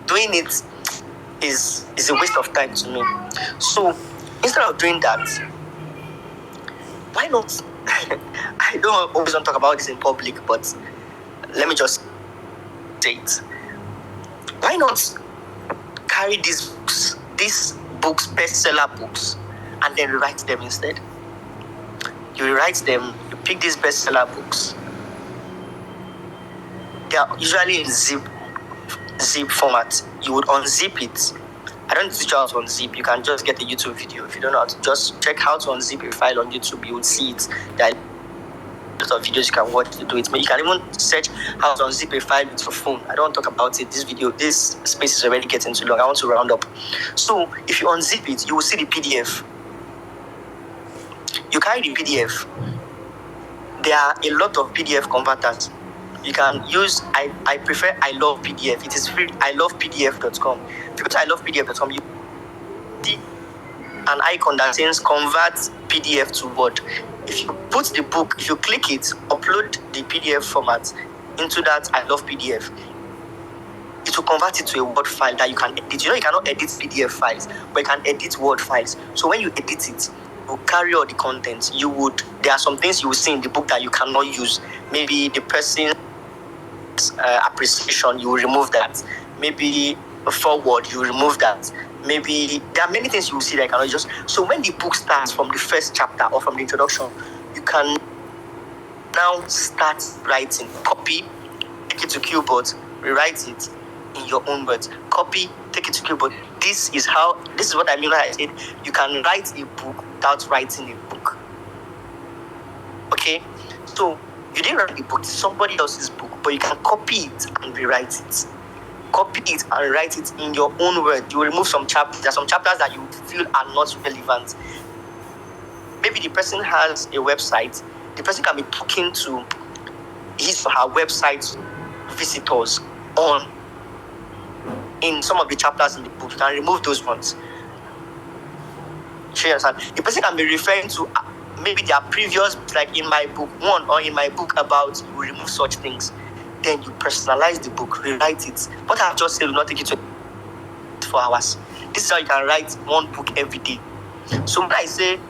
doing it is a waste of time to me. So instead of doing that, why not? I don't always want to talk about this in public, but let me just say it. Why not carry these books, bestseller books, and then rewrite them instead? You rewrite them, you pick these bestseller books. They are usually in zip format. You would unzip it. I don't teach you how to unzip. You can just get a YouTube video. If you don't know how to, just check how to unzip a file on YouTube. You will see it. There are a lot of videos you can watch to do it. But you can even search how to unzip a file with your phone. I don't want to talk about it. This space is already getting too long. I want to round up. So if you unzip it, you will see the PDF. You carry the PDF. There are a lot of PDF converters. You can use, I prefer I Love PDF. It is free, ilovepdf.com. If you go to ilovepdf.com, you see an icon that says convert PDF to Word. If you put the book, if you click it, upload the PDF format into that I Love PDF, it will convert it to a Word file that you can edit. You cannot edit PDF files, but you can edit Word files. So when you edit it, you carry all the content. There are some things you will see in the book that you cannot use. Maybe the person's appreciation, you will remove that. Maybe a forward, you will remove that. Maybe there are many things you will see that you cannot just. So when the book starts from the first chapter or from the introduction, you can now start writing. Copy, take it to keyboard, rewrite it in your own words. Copy, take it to keyboard. This is what I mean when I said you can write a book without writing a book. Okay? So you didn't write the book, it's somebody else's book, but you can copy it and rewrite it. Copy it and write it in your own words. You will remove some chapters. There are some chapters that you feel are not relevant. Maybe the person has a website. The person can be talking to his or her website visitors in some of the chapters in the book. You can remove those ones. You understand? The person can be referring to maybe their previous, like in my book 1 or in my book about, you remove such things. Then you personalize the book, rewrite it. What I've just said will not take you 24 hours. This is how you can write one book every day. So when I say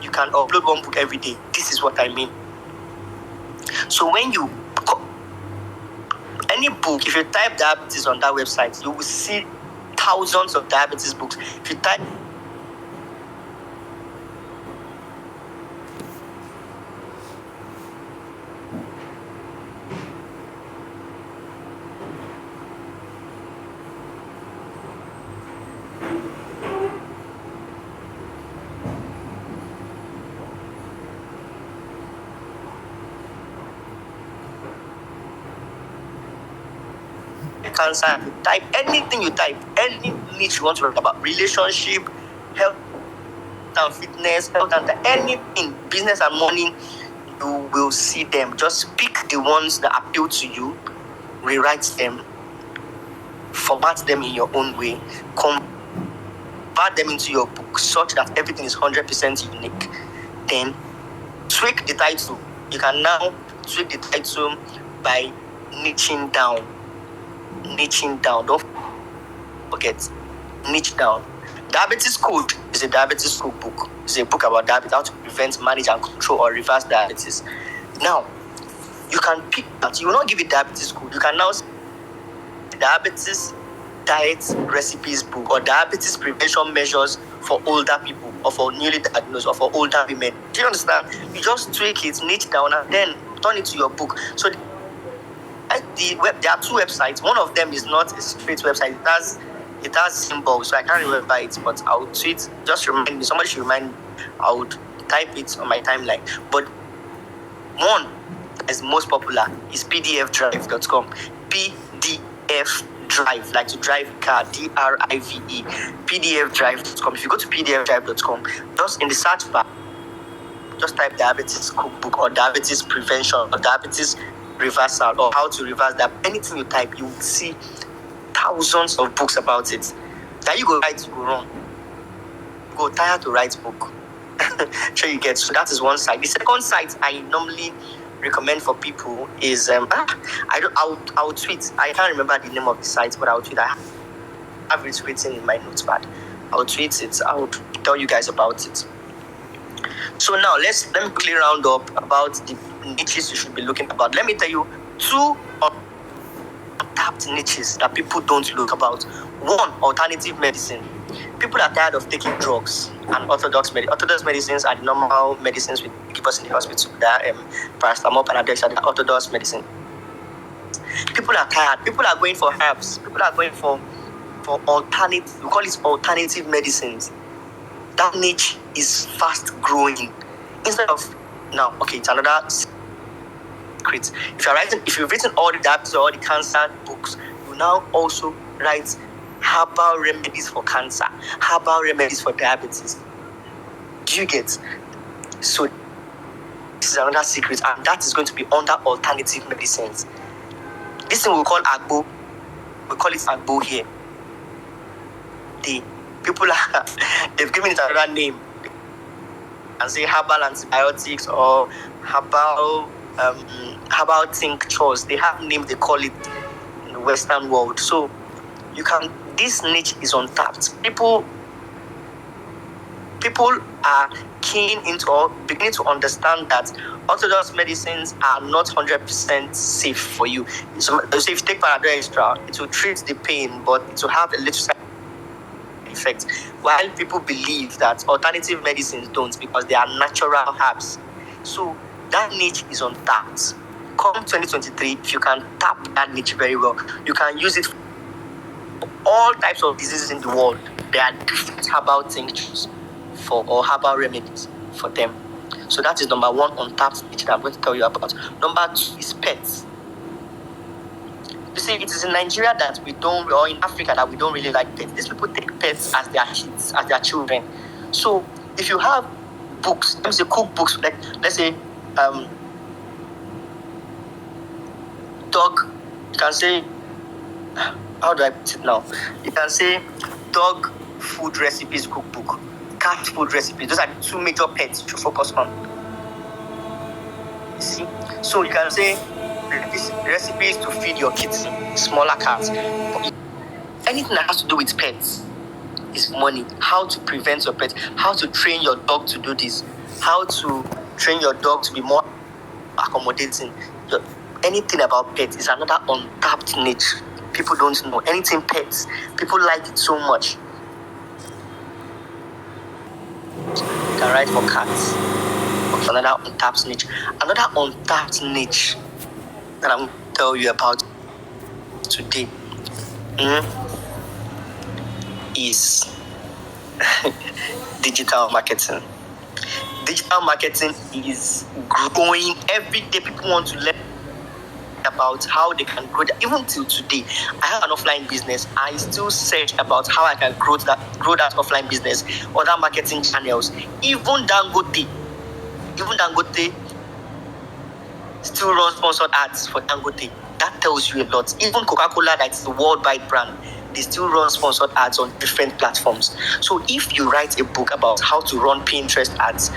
you can upload one book every day, this is what I mean. So when you any book, if you type diabetes on that website, you will see thousands of diabetes books. If you type cancer, you type anything, any niche you want to write about, relationship, health and fitness, health and anything, business and money, you will see them. Just pick the ones that appeal to you, rewrite them, format them in your own way, convert them into your book such that everything is 100% unique. Then tweak the title. You can now tweak the title by niching down. Don't forget, niche down. Diabetes Code is a diabetes code book. It's a book about diabetes, how to prevent, manage, and control or reverse diabetes. Now, you can pick that. You will not give it diabetes code. You can now say diabetes diet recipes book or diabetes prevention measures for older people or for newly diagnosed or for older women. Do you understand? You just tweak it, niche down, and then turn it to your book. So there are two websites. One of them is not a straight website. It has symbols, so I can't remember it, but I'll tweet. Just remind me. Somebody should remind me. I would type it on my timeline. But one that is most popular is pdfdrive.com. PDF drive, like to drive a car, DRIVE. pdfdrive.com. If you go to pdfdrive.com, just in the search bar, just type diabetes cookbook or diabetes prevention or diabetes reversal or how to reverse that. Anything you type, you will see thousands of books about it. That you go right, you go wrong. You go tired to write book. Sure you get. So that is one site. The second site I normally recommend for people is I'll tweet. I can't remember the name of the site, but I'll tweet. I have it written in my notepad. I'll tweet it. I'll tell you guys about it. So now let me quickly round up about the niches you should be looking about. Let me tell you two untapped niches that people don't look about. One, alternative medicine. People are tired of taking drugs and orthodox medicine. Orthodox medicines are the normal medicines we give us in the hospital. That paracetamol, Panadol are the orthodox medicine. People are tired. People are going for herbs. People are going for alternative. We call it alternative medicines. That niche is fast growing. Instead of now, okay, it's another secret. If you've written all the diabetes or all the cancer books, you now also write herbal remedies for cancer, herbal remedies for diabetes. Do you get? So this is another secret, and that is going to be under alternative medicines. This thing we call agbo. We call it agbo here. The people they've given it another name and say herbal antibiotics or herbal tinctures. They have names they call it in the Western world. So this niche is untapped. People are keen into or beginning to understand that orthodox medicines are not 100% safe for you. So if you take Panadol Extra, it will treat the pain, but it will have a little side effect. While people believe that alternative medicines don't, because they are natural herbs. So that niche is untapped. Come 2023, if you can tap that niche very well, you can use it for all types of diseases in the world. There are different herbal tinctures or herbal remedies for them. So that is number one untapped niche that I'm going to tell you about. Number two is pets. You see, it is in Nigeria that we don't, or in Africa that we don't really like pets. These people take pets as their kids, as their children. So if you have books, let me say cookbooks, like let's say dog, you can say, how do I put it now? You can say dog food recipes cookbook, cat food recipes. Those are the two major pets to focus on. You see? So you can say recipes to feed your kids, smaller cats. Anything that has to do with pets is money. How to prevent your pet, how to train your dog to do this, how to train your dog to be more accommodating. Anything about pets is another untapped niche. People don't know. Anything pets, people like it so much. You can write for cats. Another untapped niche. Another untapped niche that I'm going to tell you about today is digital marketing. Digital marketing is growing every day. People want to learn about how they can grow that. Even till today, I have an offline business. I still search about how I can grow that offline business, other marketing channels. Even Dangote still runs sponsored ads for Dangote. That tells you a lot. Even Coca-Cola, that's the worldwide brand, they still run sponsored ads on different platforms. So if you write a book about how to run Pinterest ads,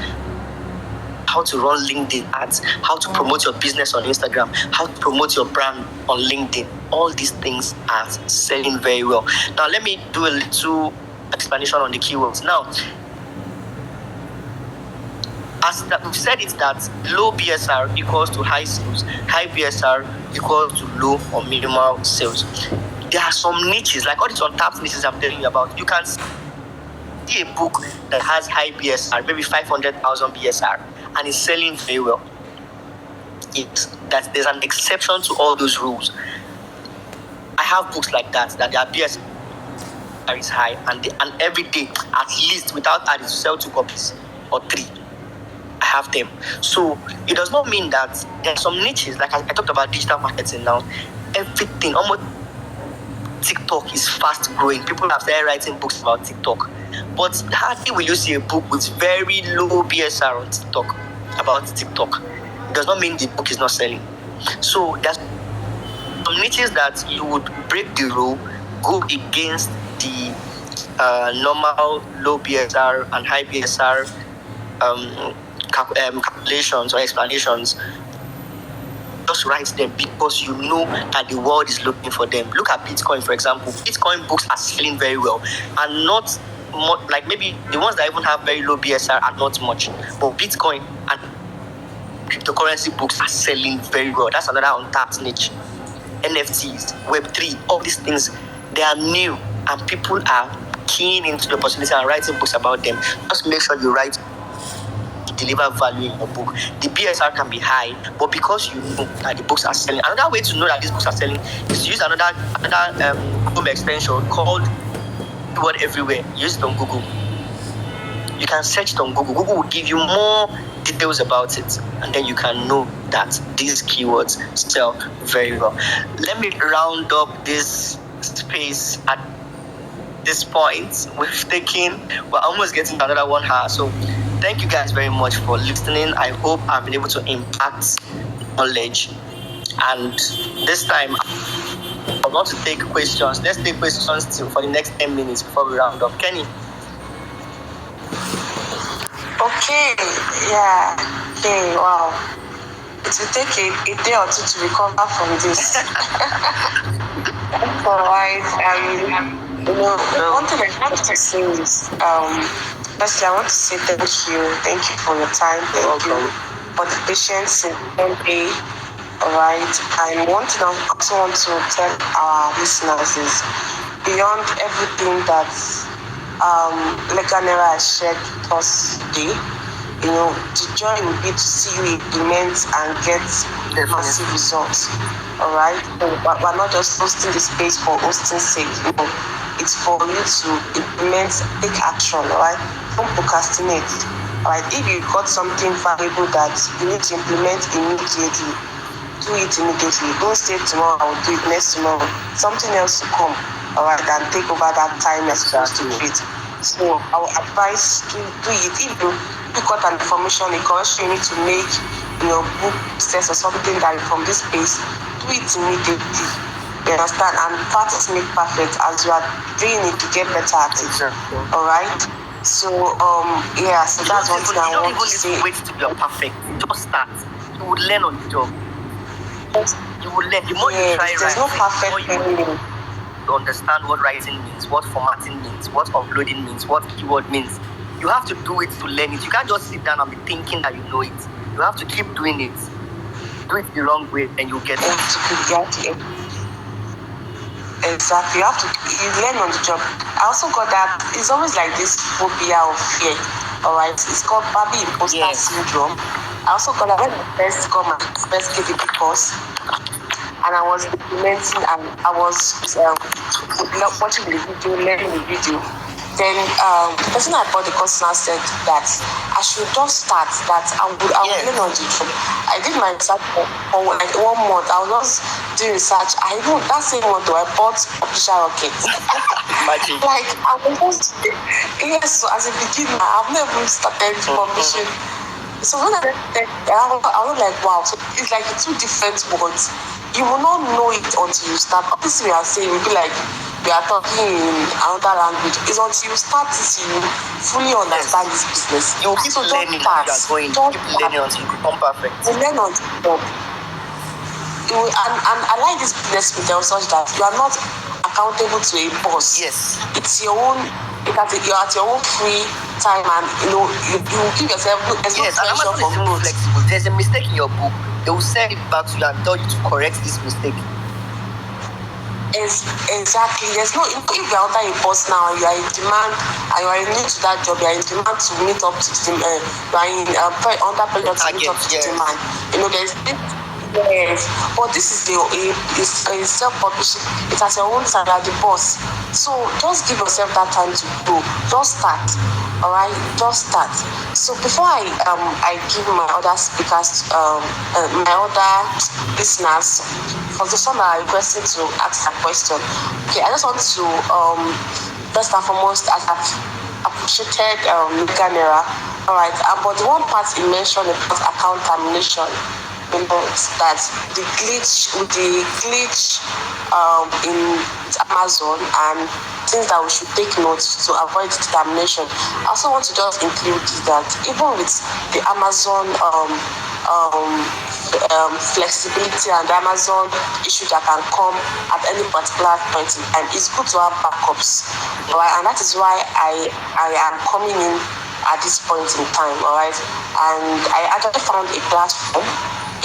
how to run LinkedIn ads, how to promote your business on Instagram, how to promote your brand on LinkedIn, all these things are selling very well. Now let me do a little explanation on the keywords. Now, as we've said, it's that low BSR equals to high sales, high BSR equals to low or minimal sales. There are some niches, like all these untapped niches I'm telling you about. You can see a book that has high BSR, maybe 500,000 BSR, and is selling very well. that there's an exception to all those rules. I have books like that their BSR is high, and every day, at least without adding, to sell 2 copies or 3. I have them. So it does not mean that there are some niches, like I talked about digital marketing now. Everything, almost TikTok is fast growing. People have started writing books about TikTok. But hardly will you see a book with very low BSR on TikTok about TikTok. It does not mean the book is not selling. So there's some niches that you would break the rule, go against the normal low BSR and high BSR calculations or explanations. Just write them because you know that the world is looking for them. Look at Bitcoin, for example. Bitcoin books are selling very well, and not like maybe the ones that even have very low BSR are not much, but Bitcoin and cryptocurrency books are selling very well. That's another untapped niche. NFTs, Web3, all these things, they are new, and people are keen into the opportunity and writing books about them. Just make sure you write to deliver value in your book. The BSR can be high, but because you know that the books are selling. Another way to know that these books are selling is to use another Chrome extension called Keyword Everywhere. Use it on Google. You can search it on Google. Google will give you more details about it, and then you can know that these keywords sell very well. Let me round up this space at this point. We're almost getting to another 1 hour. So thank you guys very much for listening. I hope I've been able to impact knowledge. And this time, I want to take questions. Let's take questions for the next 10 minutes before we round up. Kenny. Okay, yeah. Okay, wow. It will take a day or 2 to recover from this. Alright, one thing I want to say is, firstly, I want to say thank you. Thank you for your time. Thank you for the patience in day. Alright, and one thing I also want to tell our listeners is, beyond everything that Legalnaira has shared with us today, the joy will be to see you implement and get massive results. Alright, we're not just hosting the space for hosting's sake. It's for you to implement, take action. Alright, don't procrastinate. Alright, if you got something valuable that you need to implement immediately, do it immediately. Don't say tomorrow, I will do it next tomorrow. Something else to come. Alright, and take over that time you're supposed to do it. So I would advise to do it. If you pick out an information, a correction you need to make in your book test or something that is from this space, do it immediately. You understand? And practice make perfect. As you are doing it, to get better at it. Exactly. Alright? So so that's one thing I want to say. Wait till you're perfect. Just start. You will learn on the job. You will learn. The more you try, there's no perfect thing. To understand what writing means, what formatting means, what uploading means, what keyword means. You have to do it to learn it. You can't just sit down and be thinking that you know it. You have to keep doing it. Do it the wrong way and you'll get it. Exactly. You learn on the job. I also got that it's always like this phobia of fear. Alright. It's called Barbie imposter syndrome. I also got that when I first got my first KDP course, and I was implementing and I was watching the video, learning the video. Then the person I bought the course now said that I should just start, that I would learn on the job. I did my research for like 1 month. I was just doing research. I know that same month I bought Publisher Rocket. Imagine. Like I was just, so as a beginner, I've never started publishing. So when I was like, wow, so it's like 2 different words. You will not know it until you start. Obviously, we are saying, we'll be like, we are talking in another language. It's until you start this, you fully understand this business. You keep learning as you are going. Keep learning until you become perfect. You learn on the job. And I like this business model such that you are not accountable to a boss. Yes. It's your own. You're at your own free time, and you give yourself. There's no pressure for growth. Flexible. There's a mistake in your book. They will send it back to you and tell you to correct this mistake. Exactly. There's no. If you're under a boss now, you are in demand, and you are new to that job. You are in demand to meet up to the. You are in under pressure to meet up to the demand. There's Yes, but this is a self-publishing. It has your own time, like the boss. So just give yourself that time to grow. Just start. All right, just start. So before I give my other speakers my other listeners, for the one that are requesting to ask a question, okay, I just want to first and foremost, as I've appreciated Legalnaira. All right, but the one part you mentioned about account termination, you know, that the glitch in Amazon and things that we should take note to avoid termination. I also want to just include that even with the Amazon flexibility and the Amazon issue that can come at any particular point in time, it's good to have backups, right? And that is why I am coming in at this point in time, all right? And I actually found a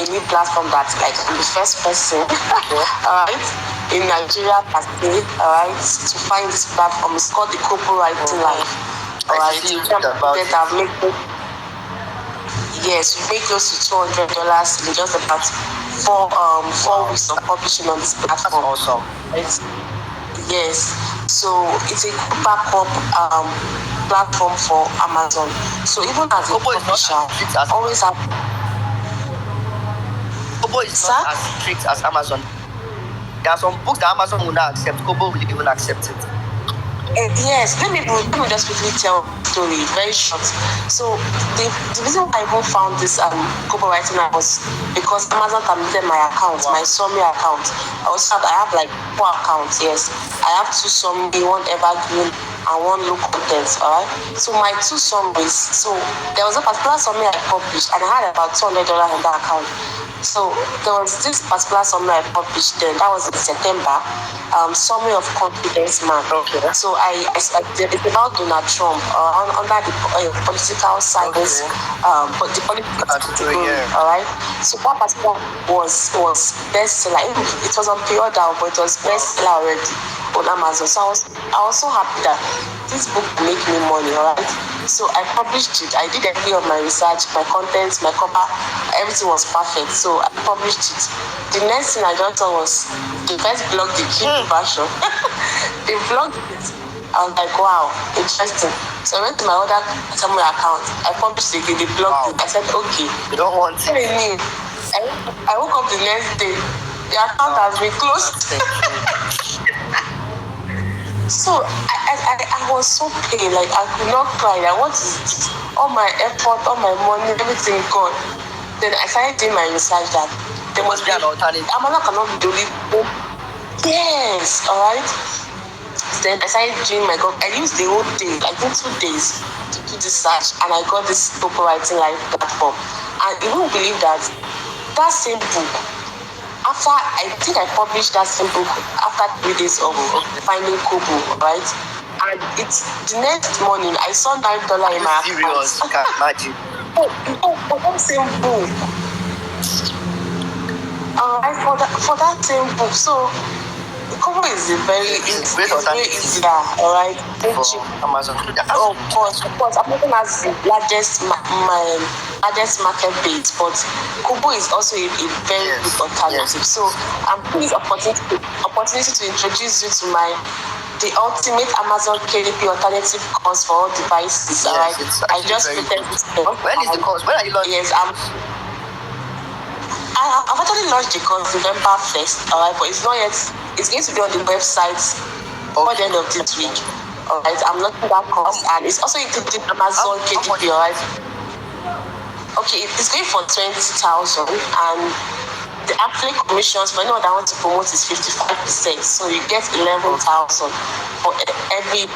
new platform that like I'm the first person, all right, in Nigeria per se, all right, to find this platform. It's called the Kobo Writing Life, all right. Yes, we make close to $200 in just about four weeks of publishing on this platform. That's awesome. Right? Yes, so it's a good backup platform for Amazon. So even as a publisher, always have. Kobo is not as strict as Amazon. There are some books that Amazon will not accept. Kobo will even accept it. Yes, let me just quickly tell the story, very short. So the reason why I even found this Kobo Writing was because Amazon terminated my account, my summary account. I have like 4 accounts, yes. I have 2 summary, 1 evergreen and 1 low content, alright? So my 2 summaries, so there was a particular summary I published and I had about $200 in that account. So there was this particular summary I published then, that was in September, summary of confidence man. Okay. So it's about Donald Trump under the political science, but the political category, all right. So that particular was bestseller. It was on pre-order, but it was bestseller already on Amazon. So I was so happy that this book will make me money, all right. So I published it. I did every of my research, my contents, my cover, everything was perfect. So I published it. The next thing I just saw was the first blog, the Kindle version. They blogged it. I was like, wow, interesting. So I went to my other summary account. I published it again. They blogged it. I said, okay. You don't want it. I woke up the next day. The account has been closed. So I was so pained, like I could not cry. Like, what is it? All my effort, all my money, everything gone. Then I started doing my research that there must be an alternative. Amazon cannot be the only. Yes, alright. Then I started doing my work. I used the whole day, like 2 days, to do this search, and I got this Kobo Writing Live platform. And you won't believe that same book, after I think I published that same book after 3 days of finding Kobo, right? And it's the next morning I saw $9 in my account. Serious? I can't imagine. For that same book. For that same book. So Kobo is very easier, all right? Amazon. Of course. Amazon has the largest market base, but Kobo is also a very good alternative. Yes. So I'm taking this opportunity to introduce you to the ultimate Amazon KDP alternative course for all devices. Yes, alright. I just created this. When is the course? When are you launching? Yes, I've actually launched the course November 1st, alright, but it's not yet. It's going to be on the website by the end of this week. Alright, I'm launching that course, and it's also including Amazon KDP, alright. Okay, it's going for 20,000, and the affiliate commissions for anyone that wants to promote is 55%. So you get 11,000 for every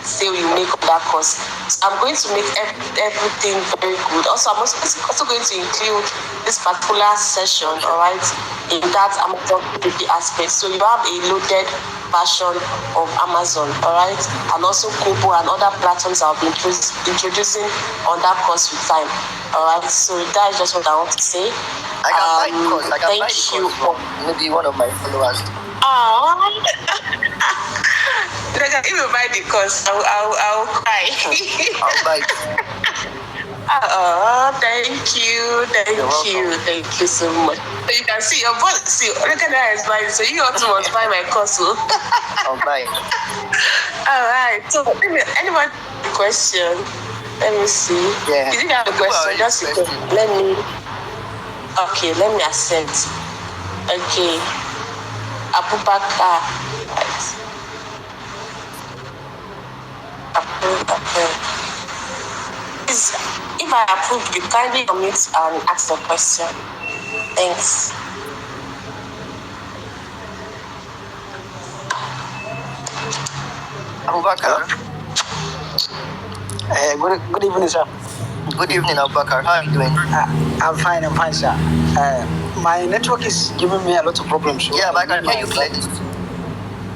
sale you make of that course. So I'm going to make everything very good. Also, I'm also going to include this particular session, all right, in that Amazon PPP aspect. So you have a loaded version of Amazon, all right, and also Kobo and other platforms I'll be introducing on that course with time. All right, so that is just what I want to say. I can buy the course. I can buy the course from maybe one of my followers. If you buy the course, I'll cry. I'll buy it. Thank you so much. So you can see your boss. See, look at that is mine. So you also must buy my course. I'll buy. All right. So anyone question? Let me see. Yeah. If you have a question, just let me. Okay, let me accept. Okay. Abubakar. Right. Approve. Please, if I approve, you kindly unmute and ask the question. Thanks. Abubakar. Good evening, sir. Good evening, Abubakar. How are you doing? I'm fine, sir. My network is giving me a lot of problems. So yeah, but I can hear you clearly.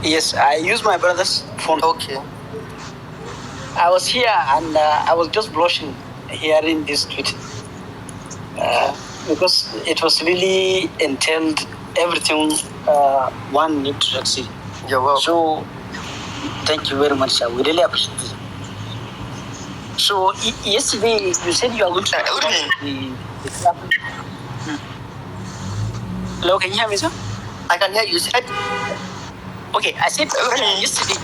Yes, I use my brother's phone. Okay. I was here and I was just blushing hearing this tweet. Because it was really entailed everything one need to succeed. You're welcome. So, thank you very much, sir. We really appreciate it. So, yesterday you said you are going to the travel. Hello, can you hear me, sir? I can hear you. Said. Okay, I said yesterday.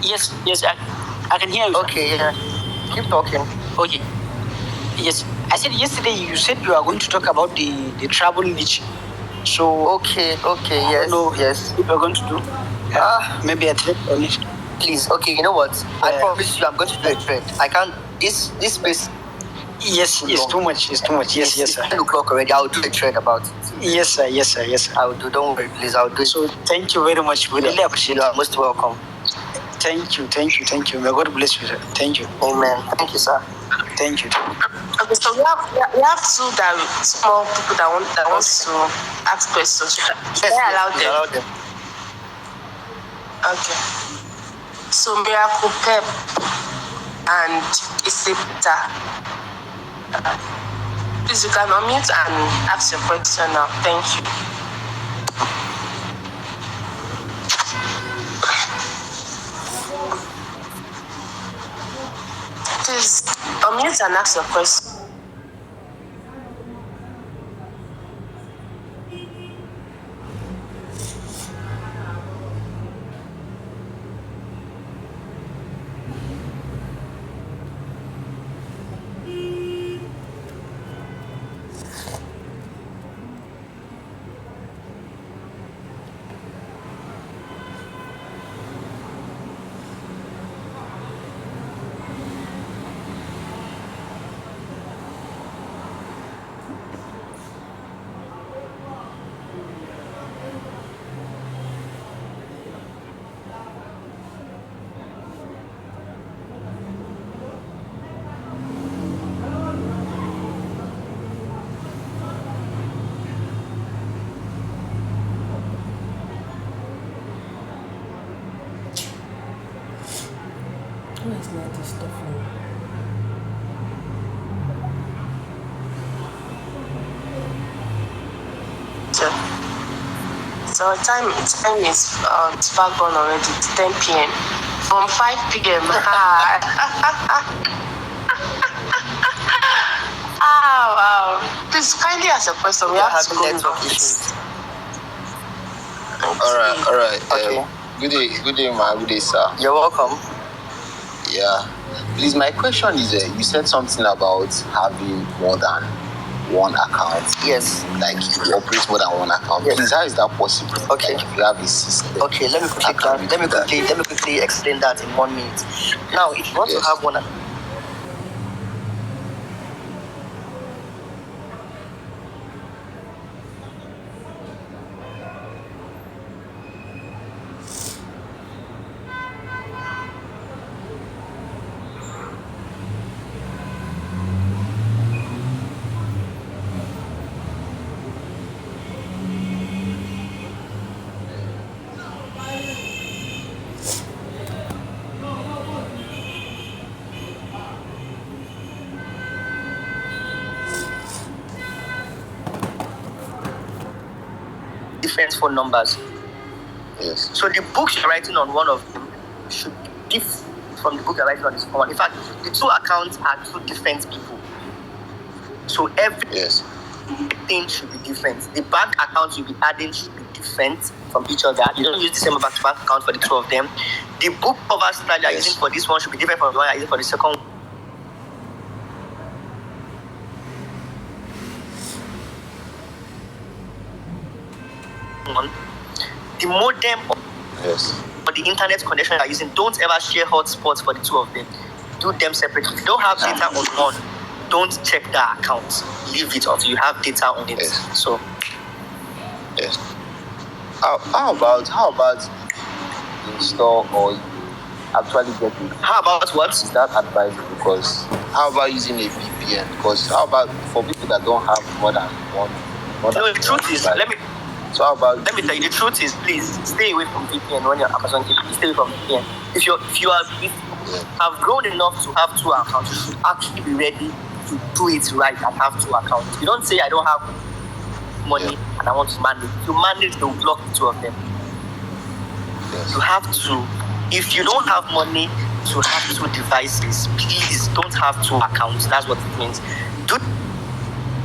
Yes, I can hear you. Okay, yeah. Keep talking. Okay. Yes, I said yesterday you said you are going to talk about the travel niche. So okay, yes, yes. If you're going to do maybe a trip on it. Please, okay. You know what? I promise you, I'm going to do a trade. I can't. This space. Yes, it's too much. It's too much. Yes, sir. 10 o'clock already. I'll do a trade about it. Yes, sir. I'll do. Don't worry, please. I'll do it. So thank you very much. We really appreciate it. You are most welcome. Thank you. May God bless you, sir. Thank you. Amen. Thank you, sir. Thank you. Okay, so we have two small people that want to ask questions. Yes, allow them. Okay. So Miracle Pep and Isipta. Please, you can unmute and ask your question now. Thank you. Please unmute and ask your question. Who is not this stuff? So time is it's far gone already. It's 10 p.m. From 5 p.m. Wow. Please kindly ask a question. We have to go network issues. All right. Okay. Good day, ma. Good day, sir. You're welcome. Yeah. Please, my question is, you said something about having more than one account. Yes. Like you operate more than one account. Yes. Please, how is that possible? Okay. Like if you have a system. Okay, let me quickly explain that in 1 minute. Now, if you want to have one account, different phone numbers. Yes. So the books you're writing on one of them should be from the book you're writing on this one. In fact, the two accounts are two different people. So everything should be different. The bank accounts you'll be adding should be different from each other. You don't use the same bank account for the two of them. The book cover style you're using for this one should be different from the one you're using for the second one. The modem or the internet connection you're using, don't ever share hotspots for the two of them. Do them separately. If you don't have data on one, don't check the account. Leave it until you have data on it. So how about install or actually get it? How about what? Is that advisable? Because how about using a VPN? Because how about for people that don't have more than one? The truth is, let me tell you, the truth is, please stay away from VPN when you're Amazon TV. Stay away from VPN. If you have grown enough to have two accounts, you should actually be ready to do it right and have two accounts. You don't say I don't have money and I want to manage. To manage, they will block the two of them. You have to. If you don't have money to have two devices, please don't have two accounts. That's what it means. Do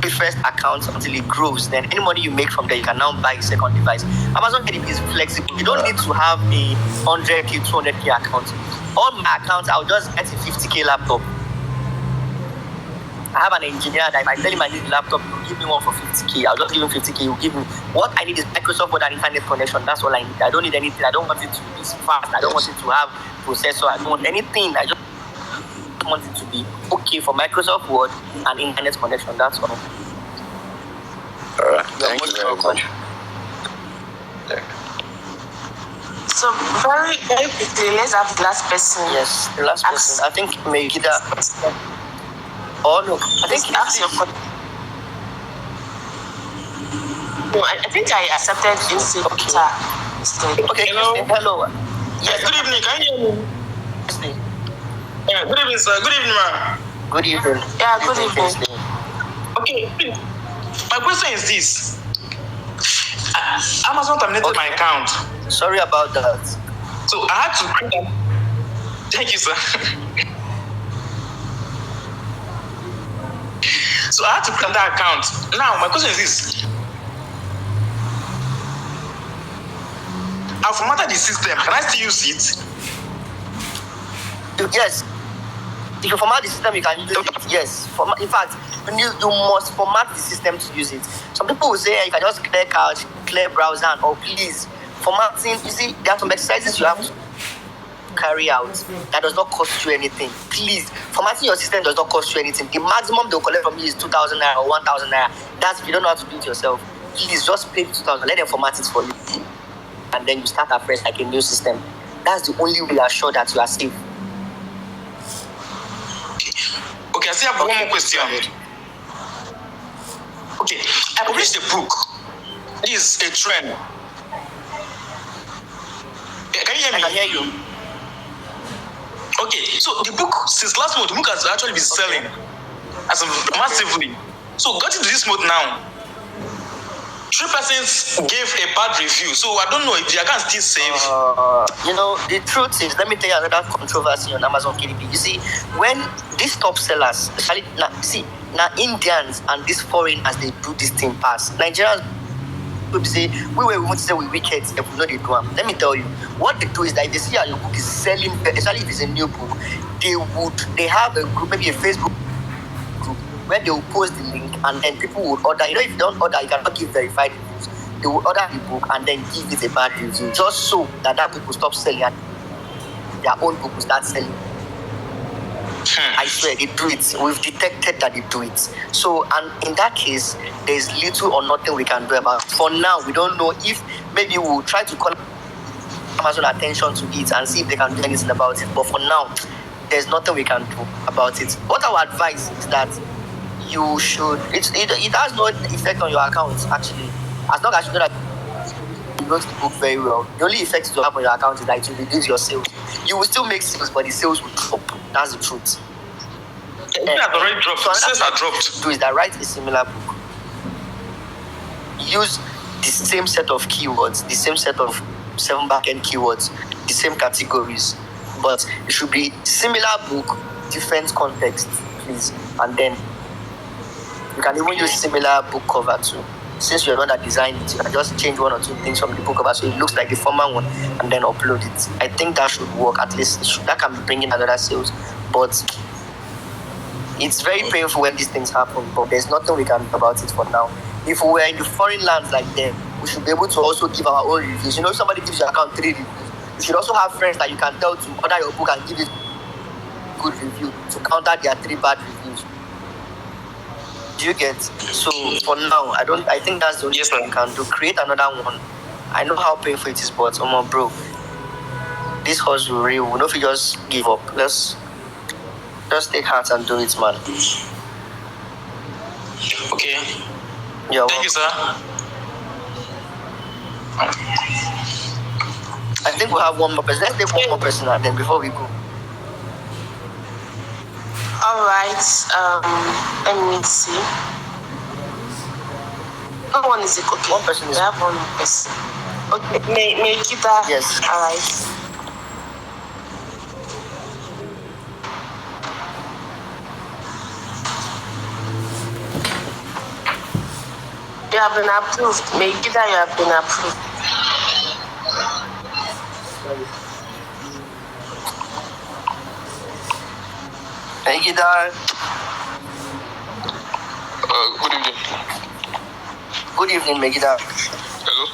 the first account until it grows. Then any money you make from there, you can now buy a second device. Amazon KDP is flexible. You don't need to have a 100K, 200K account. On my account, I'll just get a 50K laptop. I have an engineer that if I tell him I need a laptop, he'll give me one for 50K. I'll just give him 50K. He'll give me what I need is Microsoft Word and internet connection. That's all I need. I don't need anything. I don't want it to be fast. I don't want it to have processor. I don't want anything. I just want it to be okay for Microsoft Word and internet connection. That's all. All right. Thank you very much. So very, very quickly, let's have the last person. Yes, the last person. I think Megida. Oh no, I think ask your question. No, I think I accepted this. Okay. Hello. Yes. Good evening. Can you hear me? Yeah. Good evening, sir. Good evening, ma'am. Good evening. Yeah. Good evening. Okay. My question is this: Amazon terminated my account. Sorry about that. So I had to. Thank you, sir. So I had to create that account. Now my question is this: I formatted the system. Can I still use it? Yes. If you format the system, you can use it. Yes. In fact, you must format the system to use it. Some people will say you can just clear cache, clear browser, and please. Formatting, you see, there are some exercises you have to carry out that does not cost you anything. Please, formatting your system does not cost you anything. The maximum they'll collect from you is 2,000 naira or 1,000 naira. That's if you don't know how to do it yourself. Please just pay 2,000. Let them format it for you, and then you start afresh like a new system. That's the only way you are sure that you are safe. Okay, I still have one more question. Okay, I published a book. This is a trend. Can you hear me? I can hear you. Okay, so the book, since last month, the book has actually been selling massively. So got into this mode now. 3 persons gave a bad review, so I don't know if the account still safe. The truth is, let me tell you another controversy on Amazon KDP. You see, when these top sellers, especially now Indians and these foreigners, they do this thing past. Nigerians people say we won't say we wicked if we know they do them. Let me tell you, what they do is that if they see your book is selling, especially if it's a new book, they have a group, maybe a Facebook group, where they will post the link and then people will order. If you don't order, you cannot give verified reviews. They will order the book and then give it a bad review, just so that book will stop selling and their own book will start selling. I swear they do it. We've detected that they do it. So, and in that case, there's little or nothing we can do about it. For now, we don't know if maybe we'll try to call Amazon attention to it and see if they can do anything about it. But for now, there's nothing we can do about it. What our advice is that you should. It has no effect on your account actually, as long as you know that you wrote the book very well. The only effect to have on your account is that it will reduce your sales. You will still make sales, but the sales will drop. That's the truth. It has already dropped. So sales are dropped. Do is that write a similar book. Use the same set of keywords, the same set of 7 backend keywords, the same categories, but it should be similar book, different context, please. And then you can even use similar book cover too. Since you're the one that designed it, you can just change one or two things from the book cover so it looks like the former one and then upload it. I think that should work. At least that can be bringing another sales. But it's very painful when these things happen, but there's nothing we can do about it for now. If we were in the foreign lands like them, we should be able to also give our own reviews. If somebody gives your account 3 reviews, you should also have friends that you can tell to order your book and give it a good review to counter their 3 bad reviews. Do you get? So for now, I think that's the only thing you can do. Create another one. I know how painful it is, but bro, this hustle real. We don't feel just give up. Let's just take heart and do it, man. Okay. Yeah. Thank you, sir. I think we'll have one more person. Let's take one more person and then before we go. All right. Let me see. No one is a cookie. One person is. We have one person. Okay. May Kita. Yes. All right. You have been approved. May Kita, you have been approved. Thank you, Dar. Good evening. Good evening, Megida. Hello.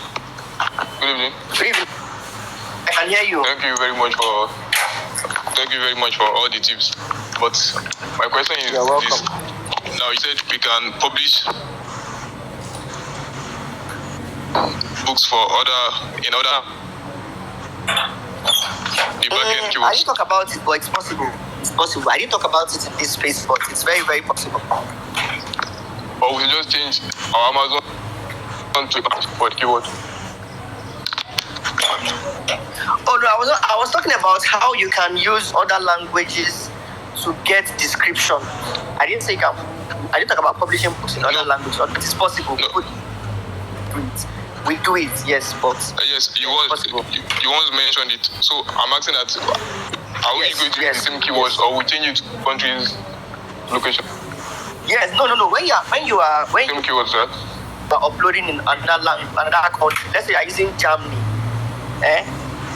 Good evening. Good evening. I can hear you. Thank you very much for all the tips. But my question is You're welcome. this. Now you said we can publish books for other the backend I keywords. didn't talk about it, but it's possible. It's possible. I didn't talk about it in this space, but it's very, very possible. Or we just change our Amazon to for the keyword. Oh no, I was talking about how you can use other languages to get description. I didn't talk about publishing books in other languages. It's possible. No. We do it, yes, but Yes, you once mentioned it. So I'm asking that are we going to use the same keywords or we change it to countries location? yes, no. When you are Same keywords, right? uploading in another country, let's say you're using Germany,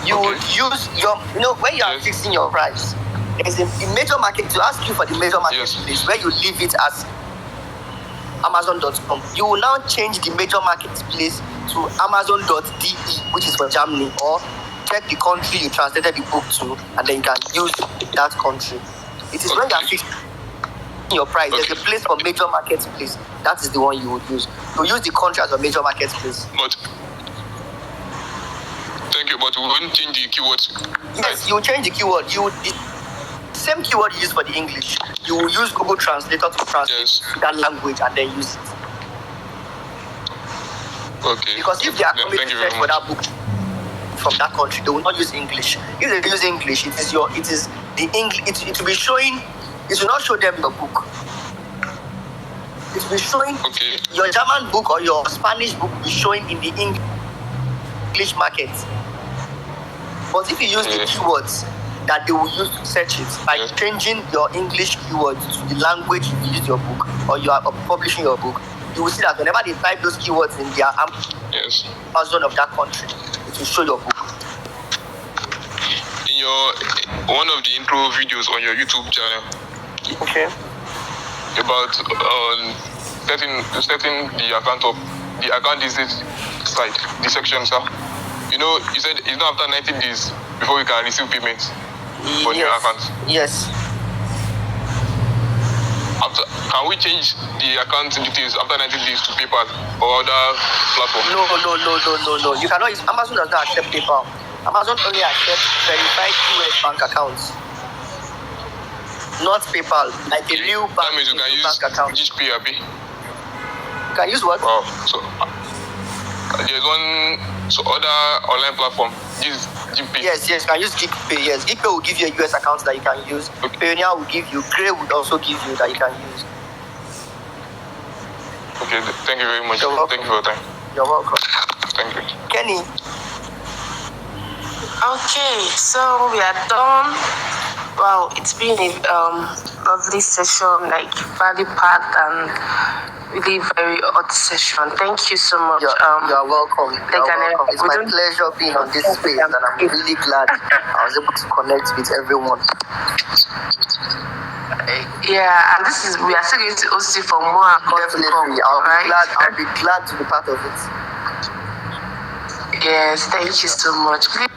you would use your, when you are fixing your price, there's a major market to ask you for the major marketplace where you leave it as Amazon.com. You will now change the major marketplace to Amazon.de, which is for Germany, or check the country you translated the book to, and then you can use that country. It is when you are fixing your price, there's a place for major marketplace. That is the one you would use. You use the country as a major marketplace. But thank you, but we won't change the keywords. Yes, you change the keyword. The same keyword you use for the English. You will use Google Translator to translate that language and then use it. Okay. Because if they are coming to search for that book from that country, they will not use English. If they use English, it is the English. It will be showing. It will not show them your book. It will be showing your German book or your Spanish book will be showing in the English market. But if you use the keywords that they will use to search it, by changing your English keywords to the language you use your book or you are publishing your book, you will see that whenever they type those keywords in their Amazon of that country, it will show your book. In one of the intro videos on your YouTube channel, about setting the account usage site, the section, sir. You said it's not after 90 days before you can receive payments for new accounts. Yes. Can we change the account details after 90 days to PayPal or other platform? No. You cannot use Amazon. Does not accept PayPal. Amazon only accepts verified US bank accounts, not PayPal. Like a real bank. That means you can use GPay. You can use what? Wow. So there's one other online platform. This GPay. Yes, you can use GPay. Yes, GPay will give you a US account that you can use. Pioneer will give you. Grey would also give you that you can use. Okay, thank you very much. Thank you for your time. You're welcome. Thank you. Kenny. Okay, so we are done. Wow, it's been a lovely session, like value packed and really very hot session. Thank you so much. You're welcome. Legalnairatv. It's my pleasure being on this space, and I'm really glad I was able to connect with everyone. Yeah, and we are still going to host it for more and more. Definitely, I'll be glad to be part of it. Yes, thank you so much. Please